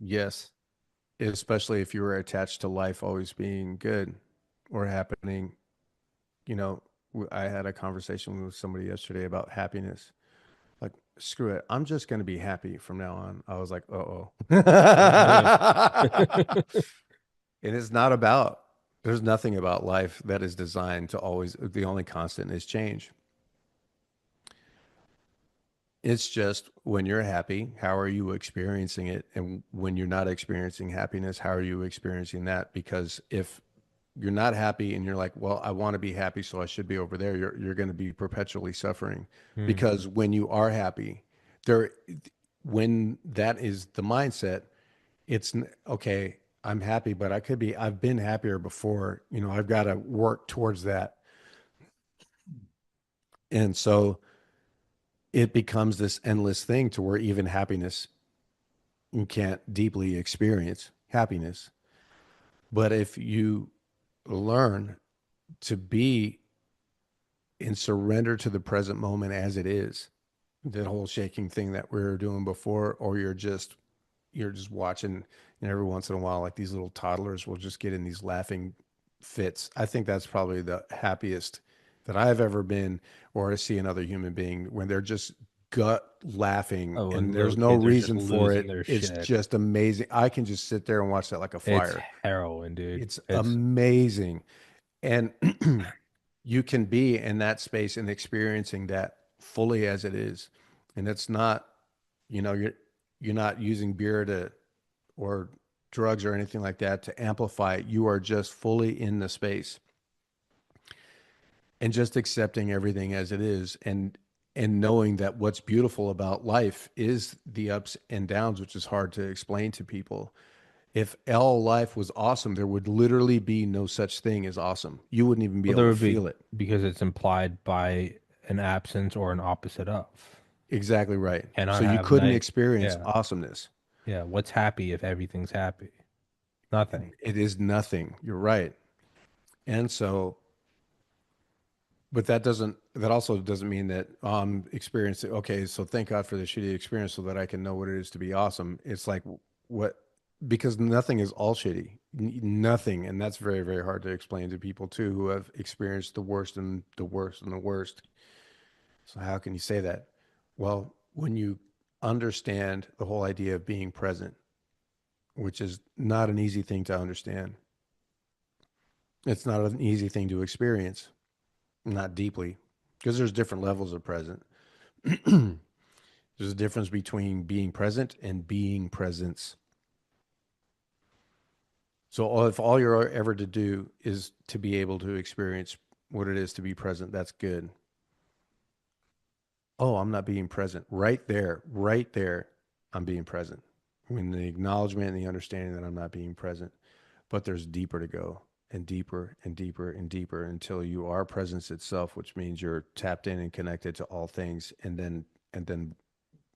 Yes. Especially if you were attached to life always being good or happening. You know, I had a conversation with somebody yesterday about happiness. Like, screw it. I'm just going to be happy from now on. I was like, uh-oh. Yeah. And it's not about, there's nothing about life that is designed to always, the only constant is change. It's just when you're happy, how are you experiencing it? And when you're not experiencing happiness, how are you experiencing that? Because if you're not happy and you're like, well, I want to be happy, so I should be over there, you're going to be perpetually suffering. Hmm. Because when you are happy, there, when that is the mindset, okay, I'm happy, but I've been happier before, I've got to work towards that. And so it becomes this endless thing to where even happiness, you can't deeply experience happiness. But if you learn to be and surrender to the present moment as it is, that whole shaking thing that we were doing before, or you're just watching, and every once in a while, like these little toddlers will just get in these laughing fits. I think that's probably the happiest that I've ever been, or to see another human being when they're just gut laughing, Oh, and and little there's no kids are just reason for losing it. their It's shit. just amazing. I can just sit there and watch that like a It's fire. heroin, dude. It's It's amazing. And you can be in that space and experiencing that fully as it is. And it's not, you're not using beer to or drugs or anything like that to amplify it. You are just fully in the space and just accepting everything as it is, and knowing that what's beautiful about life is the ups and downs, which is hard to explain to people. If all life was awesome, there would literally be no such thing as awesome. You wouldn't even be well, there able to would be feel it. because it's implied by an absence or an opposite of. Exactly right. So Cannot you have couldn't night. experience Yeah, awesomeness. yeah. What's happy if everything's happy? Nothing. It is nothing. You're right. And so, but that also doesn't mean that I'm experiencing, okay, so thank God for the shitty experience so that I can know what it is to be awesome. It's like, what, because nothing is all shitty. Nothing. And that's very, very hard to explain to people too who have experienced the worst and the worst and the worst. So, how can you say that? Well, when you understand the whole idea of being present, which is not an easy thing to understand, it's not an easy thing to experience, not deeply, because there's different levels of present. There's a difference between being present and being presence. So if all you're ever to do is to be able to experience what it is to be present, that's good. Oh, I'm not being present. Right there, I'm being present. When the acknowledgement and the understanding that I'm not being present, but there's deeper to go and deeper and deeper and deeper until you are presence itself, which means you're tapped in and connected to all things. And then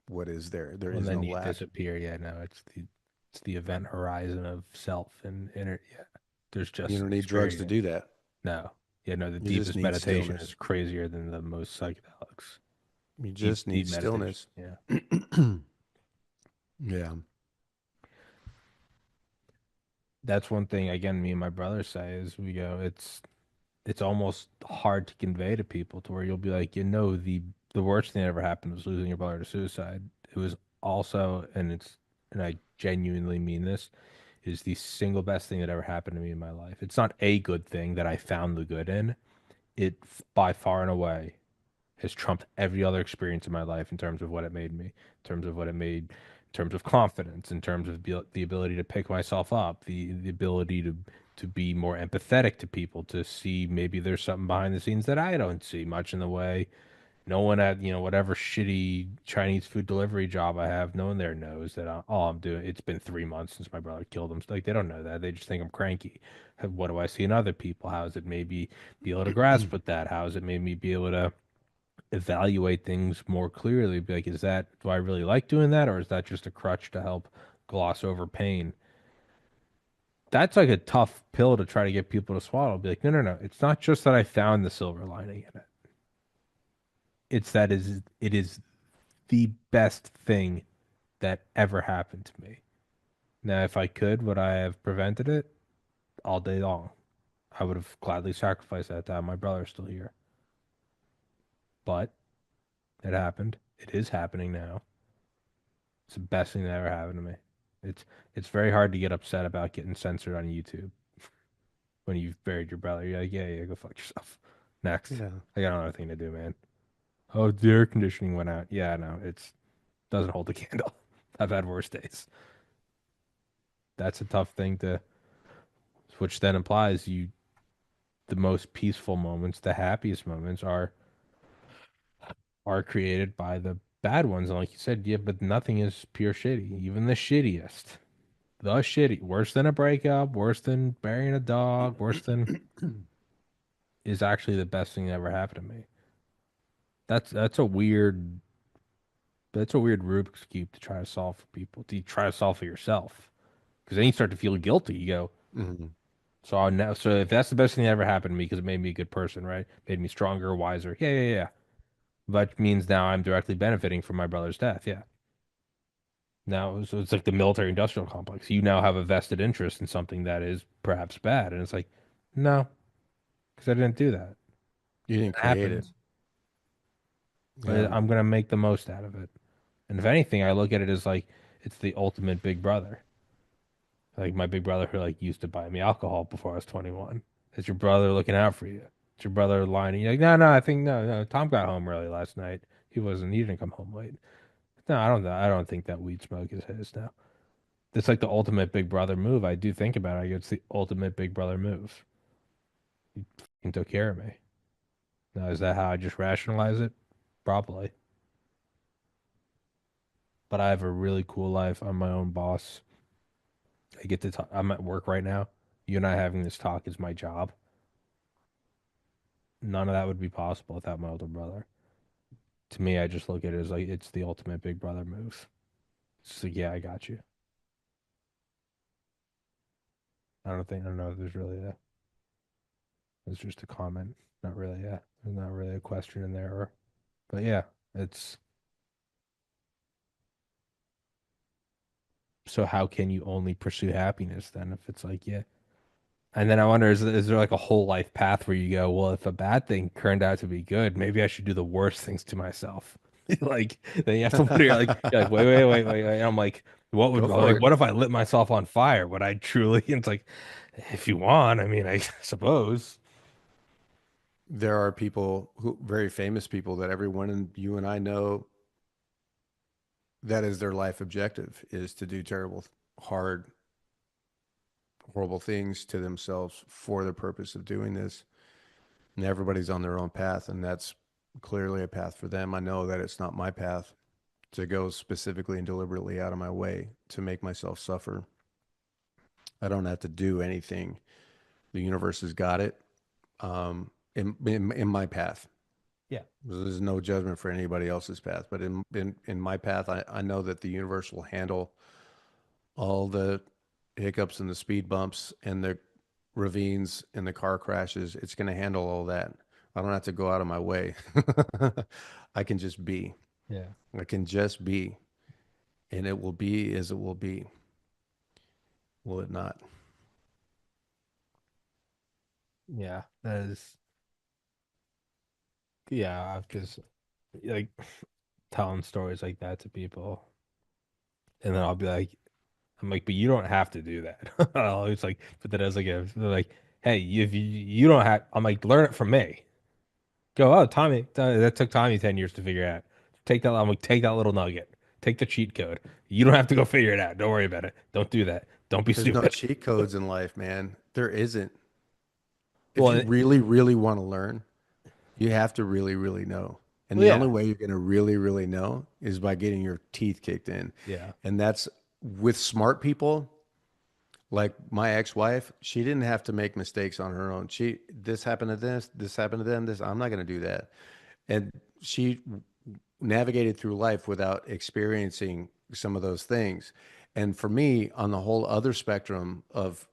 what is there? There Well, is then no you lack. disappear. Yeah, no, it's the event horizon of self and inner. Yeah, there's You just don't need drugs to experience. do that. No, yeah, no. The You just deepest need meditation stillness. is crazier than the most psychedelics. You Deep, just deep need meditation. stillness. Yeah, Yeah. that's one thing. Again, me and my brother say is we go. It's almost hard to convey to people to where you'll be like, the worst thing that ever happened was losing your brother to suicide. It was also, and I genuinely mean this, is the single best thing that ever happened to me in my life. It's not a good thing that I found the good in. By far and away has trumped every other experience in my life in terms of what it made me, in terms of what it made, in terms of confidence, in terms of the ability to pick myself up, the ability to be more empathetic to people, to see maybe there's something behind the scenes that I don't see much in the way. No one at, whatever shitty Chinese food delivery job I have, no one there knows that all I'm doing. It's been 3 months since my brother killed him. Like, they don't know that. They just think I'm cranky. What do I see in other people? How has it made me be able to grasp with that? How has it made me be able to evaluate things more clearly? Be like, do I really like doing that, or is that just a crutch to help gloss over pain? That's like a tough pill to try to get people to swallow. Be like, no, no, no. It's not just that I found the silver lining in it. It is the best thing that ever happened to me. Now, if I could, would I have prevented it all day long? I would have gladly sacrificed that to have my brother still here. But it happened. It is happening now. It's the best thing that ever happened to me. It's it's very hard to get upset about getting censored on YouTube when you've buried your brother. You're like, yeah, yeah, go fuck yourself. Next. Yeah. I got another thing to do, man. Oh, the air conditioning went out. Yeah, no, it's doesn't hold a candle. I've had worse days. That's a tough thing to, which then implies the most peaceful moments, the happiest moments are created by the bad ones. And like you said, yeah, but nothing is pure shitty. Even the shittiest. The shitty, worse than a breakup, worse than burying a dog, worse than is actually the best thing that ever happened to me. That's a weird Rubik's cube to try to solve for people. To try to solve for yourself, because then you start to feel guilty. You go, Mhm. so I now, so if that's the best thing that ever happened to me because it made me a good person, right? Made me stronger, wiser. Yeah, yeah, yeah. That means now I'm directly benefiting from my brother's death. Yeah. Now, so it's like the military industrial complex. You now have a vested interest in something that is perhaps bad, and it's like, no, because I didn't do that. You It didn't create it. happens. Yeah. I'm gonna make the most out of it. And if anything, I look at it as like it's the ultimate big brother. Like my big brother who like used to buy me alcohol before I was 21. It's your brother looking out for you. It's your brother lying. You're like, no, no, I think no. Tom got home early last night. He didn't come home late. No, I don't think that weed smoke is his now. It's like the ultimate big brother move. I do think about it. It's the ultimate big brother move. He fucking took care of me. Now, is that how I just rationalize it? Probably. But I have a really cool life. I'm my own boss. I get to talk. I'm at work right now. You and I having this talk is my job. None of that would be possible without my older brother. To me, I just look at it as like it's the ultimate big brother move. It's just like, yeah, I got you. I don't know if there's really a, it's just a comment. Not really, yeah. There's not really a question in there. But yeah, it's, so how can you only pursue happiness then if it's like, yeah. And then I wonder, is there like a whole life path where you go, well, if a bad thing turned out to be good, maybe I should do the worst things to myself. Like then you have to wonder, you're like, wait. And I'm like, Go for like, it. what if I lit myself on fire? Would I truly? And it's like, if you want, I mean, I suppose. There are people who, very famous people that everyone and you and I know that is their life objective is to do terrible, hard, horrible things to themselves for the purpose of doing this. And everybody's on their own path, and that's clearly a path for them. I know that it's not my path to go specifically and deliberately out of my way to make myself suffer. I don't have to do anything. The universe has got it in my path. Yeah. There's no judgment for anybody else's path, but in my path, I know that the universe will handle all the hiccups and the speed bumps and the ravines and the car crashes. It's going to handle all that. I don't have to go out of my way. I can just be. Yeah. I can just be, and it will be as it will be. Will it not? Yeah. That is, yeah, because like telling stories like that to people, and then I'll be like, I'm like, but you don't have to do that. I'll always like put that as like a, they're like, hey, if you don't have, I'm like, learn it from me. Go, oh, that took Tommy 10 years to figure out. Take that, I'm like, take that little nugget. Take the cheat code. You don't have to go figure it out. Don't worry about it. Don't do that. Don't be There's no stupid. cheat codes in life, man. There isn't. If you Well, really, really want to learn, you have to really, really know. And the only yeah, way you're going to really, really know is by getting your teeth kicked in. yeah. And that's with smart people, like my ex-wife, she didn't have to make mistakes on her own. This happened to this happened to them, this, I'm not going to do that. And she navigated through life without experiencing some of those things. And for me, on the whole other spectrum of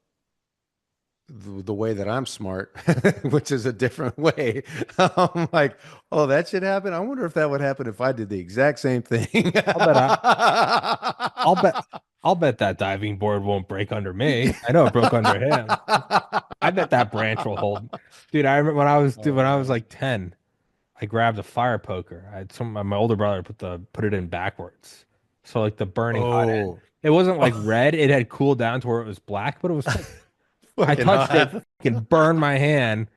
the way that I'm smart, which is a different way. I'm like, oh, that should happen. I wonder if that would happen if I did the exact same thing. I'll bet I, I'll bet, I'll bet that diving board won't break under me. I know it broke under him. I bet that branch will hold. Dude, I remember when I was Uh, like 10. I grabbed a fire poker. I had my older brother put it in backwards. So like the burning hot end. oh, It wasn't like red. It had cooled down to where it was black, but it was cool. I fucking touched it, hot. fucking burned my hand.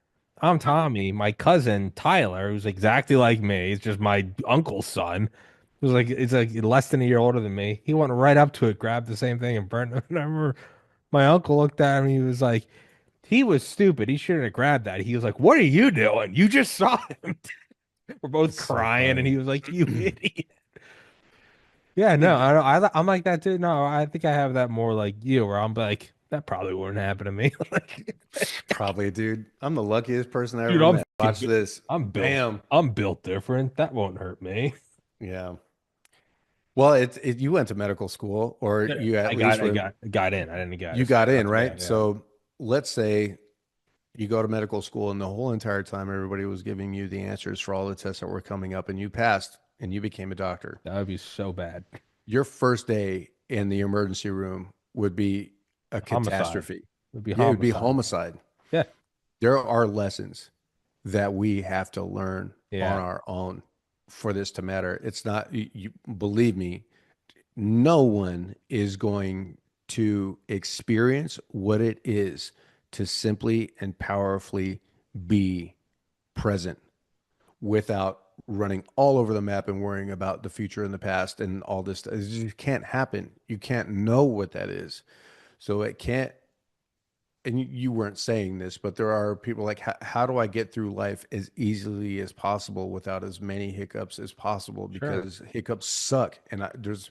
I'm Tommy. My cousin Tyler, who's exactly like me, he's just my uncle's son. It's like less than a year older than me. He went right up to it, grabbed the same thing, and burned it. And I remember my uncle looked at him. He was like, he was stupid. He shouldn't have grabbed that. He was like, "What are you doing? You just saw him." We're both That's so crying, and funny. he was like, "You idiot." Yeah, no, Dude, I'm like that too. No, I think I have that more like you, where I'm like, that probably wouldn't happen to me. Like, probably, dude. I'm the luckiest person I dude, ever met. Watch this. Bam. I'm built different. That won't hurt me. Yeah. Well, you went to medical school, or Yeah. you at least were I got in. I didn't you get got in, got to go. right? Yeah, So let's say you go to medical school and the whole entire time everybody was giving you the answers for all the tests that were coming up and you passed and you became a doctor. that would be so bad. Your first day in the emergency room would be a Homicide. It catastrophe. would be Yeah, it would be homicide. homicide. Yeah, There are lessons that we have to learn on yeah. our own. for this to matter. It's not, you believe me, no one is going to experience what it is to simply and powerfully be present without running all over the map and worrying about the future and the past and all this stuff. It just can't happen. You can't know what that is. So it can't, and you weren't saying this, but there are people like, how do I get through life as easily as possible without as many hiccups as possible? Sure. Because hiccups suck. And there's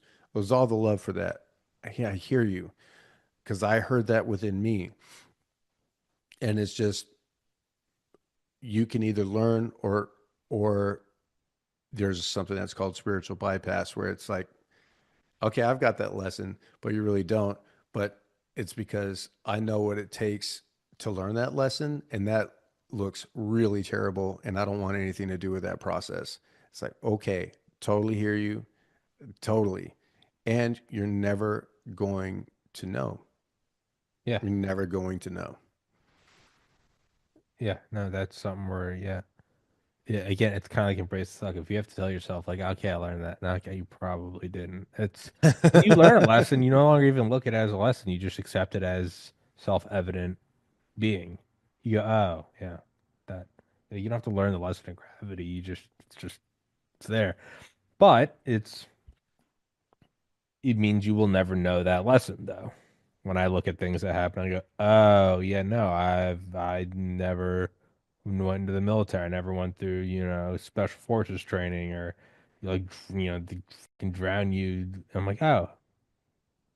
all the love for that. Yeah, I hear you because I heard that within me. And it's just, you can either learn or there's something that's called spiritual bypass where it's like, okay, I've got that lesson, but you really don't. But it's because I know what it takes to learn that lesson, and that looks really terrible, and I don't want anything to do with that process. It's like, okay, totally hear you, totally. And you're never going to know. Yeah. You're never going to know. Yeah. No, that's something where, yeah. Yeah, again, it's kind of like embrace the suck. If you have to tell yourself, like, okay, I learned that. No, okay, you probably didn't. It's when you learn a lesson, you no longer even look at it as a lesson. You just accept it as self-evident being. You go, oh, yeah, that. You don't have to learn the lesson of gravity. It's there. But it means you will never know that lesson, though. When I look at things that happen, I go, oh, yeah, no, I never went into the military. I never went through, special forces training or like, they can drown you. I'm like, oh,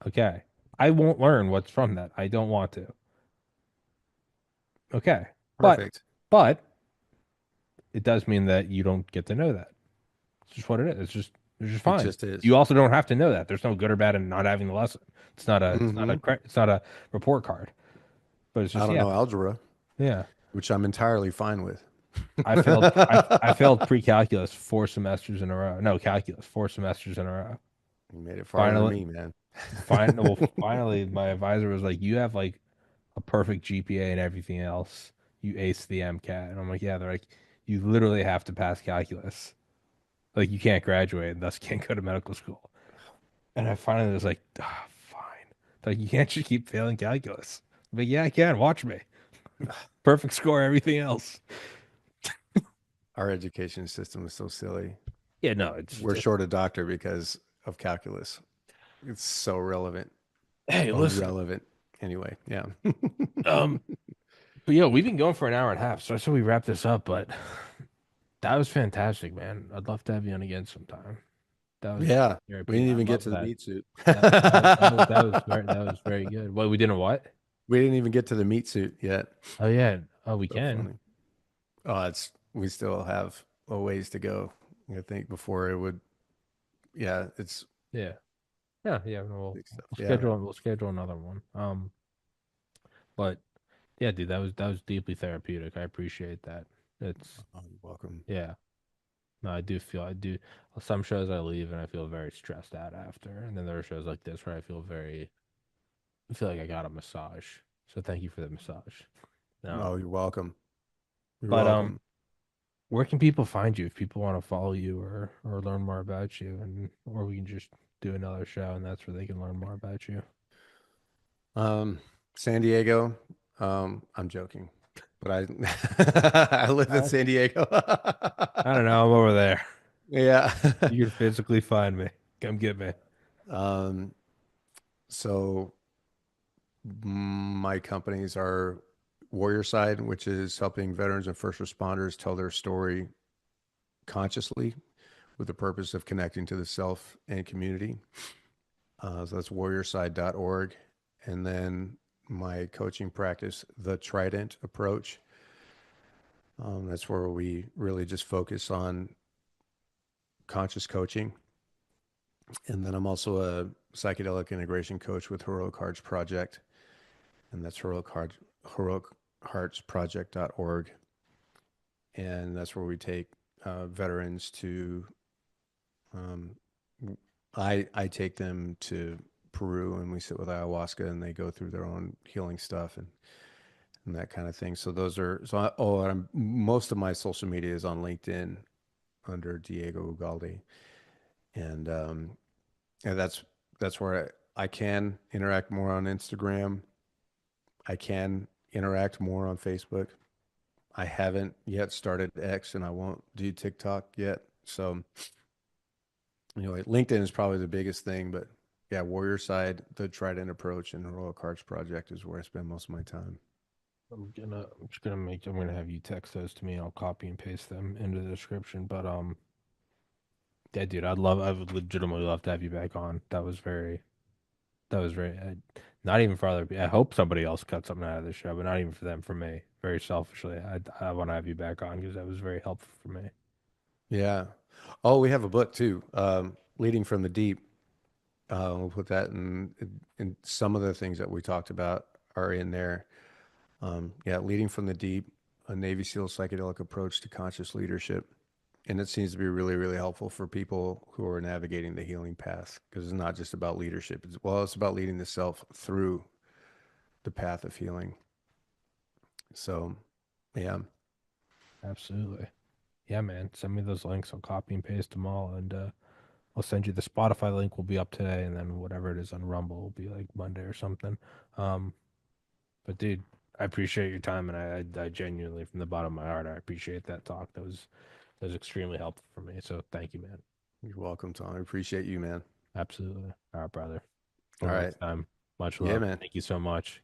okay. I won't learn what's from that. I don't want to. Okay. But, Perfect. but it does mean that you don't get to know that. It's just what it is. It's just It fine. just is. You also don't have to know that. There's no good or bad in not having the lesson. Hmm. It's not a report card. But it's I just, don't yeah, know algebra, yeah. which I'm entirely fine with. I failed pre-calculus 4 semesters in a row. No, calculus 4 semesters in a row. You made it farther than Finally, me, man. finally, my advisor was like, "You have like a perfect GPA and everything else. You aced the MCAT." And I'm like, "Yeah." They're like, "You literally have to pass calculus. Like, you can't graduate and thus can't go to medical school." And I finally was like, ah, "Fine." Like, you can't just keep failing calculus. But yeah, I can. Watch me. Perfect score, everything else. Our education system is so silly. Yeah, no, it's We're short a doctor because of calculus. It's so relevant. hey, listen. Irrelevant. Anyway, yeah. Um, but yeah, we've been going for an hour and a half, so I said we wrap this up. But that was fantastic, man. I'd love to have you on again sometime. That was Yeah. We therapy. didn't I even get love to the that. meat suit. That was very good. Well, we didn't what? We didn't even get to the meat suit yet. Oh yeah. Oh, we So can. funny. Oh, we still have a ways to go, I think, before it would, yeah, it's Yeah. Yeah. Yeah. No, big stuff. Yeah. we'll schedule another one. But yeah, dude, that was deeply therapeutic. I appreciate that. It's Oh, you're welcome. yeah. No, I do. Some shows I leave and I feel very stressed out after, and then there are shows like this where I feel like I got a massage. So thank you for the massage. Oh, Um, you're welcome. You're but welcome. where can people find you if people want to follow you or learn more about you, and or we can just do another show and that's where they can learn more about you. Um, San Diego. I'm joking, but I I live in Uh, San Diego. I don't know. I'm over there. Yeah. You can physically find me. Come get me. Um, so my companies are Warrior Side, which is helping veterans and first responders tell their story consciously with the purpose of connecting to the self and community. So that's warriorside.org. And then my coaching practice, the Trident approach. That's where we really just focus on conscious coaching. And then I'm also a psychedelic integration coach with Heroic Hearts Project. And that's heroicheartsproject.org. And that's where we take veterans to, um, I take them to Peru and we sit with ayahuasca and they go through their own healing stuff and that kind of thing. So those are, so I, oh, and most of my social media is on LinkedIn. under Diego Ugalde, and that's where I can interact more on Instagram. I can interact more on Facebook. I haven't yet started X, and I won't do TikTok yet. So, LinkedIn is probably the biggest thing, but yeah, Warrior Side, the Trident Approach, and the Royal Cards Project is where I spend most of my time. I'm gonna have you text those to me. I'll copy and paste them into the description. But yeah, dude, I would legitimately love to have you back on. That was very, not even for other people. I hope somebody else cut something out of the show, but not even for them, for me. Very selfishly, I want to have you back on because that was very helpful for me. Yeah. Oh, we have a book too, Leading from the Deep. We'll put that in some of the things that we talked about are in there. Yeah, Leading from the Deep, a Navy SEAL psychedelic approach to conscious leadership. And it seems to be really, really helpful for people who are navigating the healing path because it's not just about leadership. It's about leading the self through the path of healing. So, yeah. Absolutely. Yeah, man. Send me those links. I'll copy and paste them all, and I'll send you the Spotify link. Will be up today, and then whatever it is on Rumble will be like Monday or something. Um, but dude, I appreciate your time, and I genuinely, from the bottom of my heart, I appreciate that talk. That was extremely helpful for me. So thank you, man. You're welcome, Tom. I appreciate you, man. Absolutely. All right, brother. All Till right. next time. Much Yeah, love. man. Thank you so much.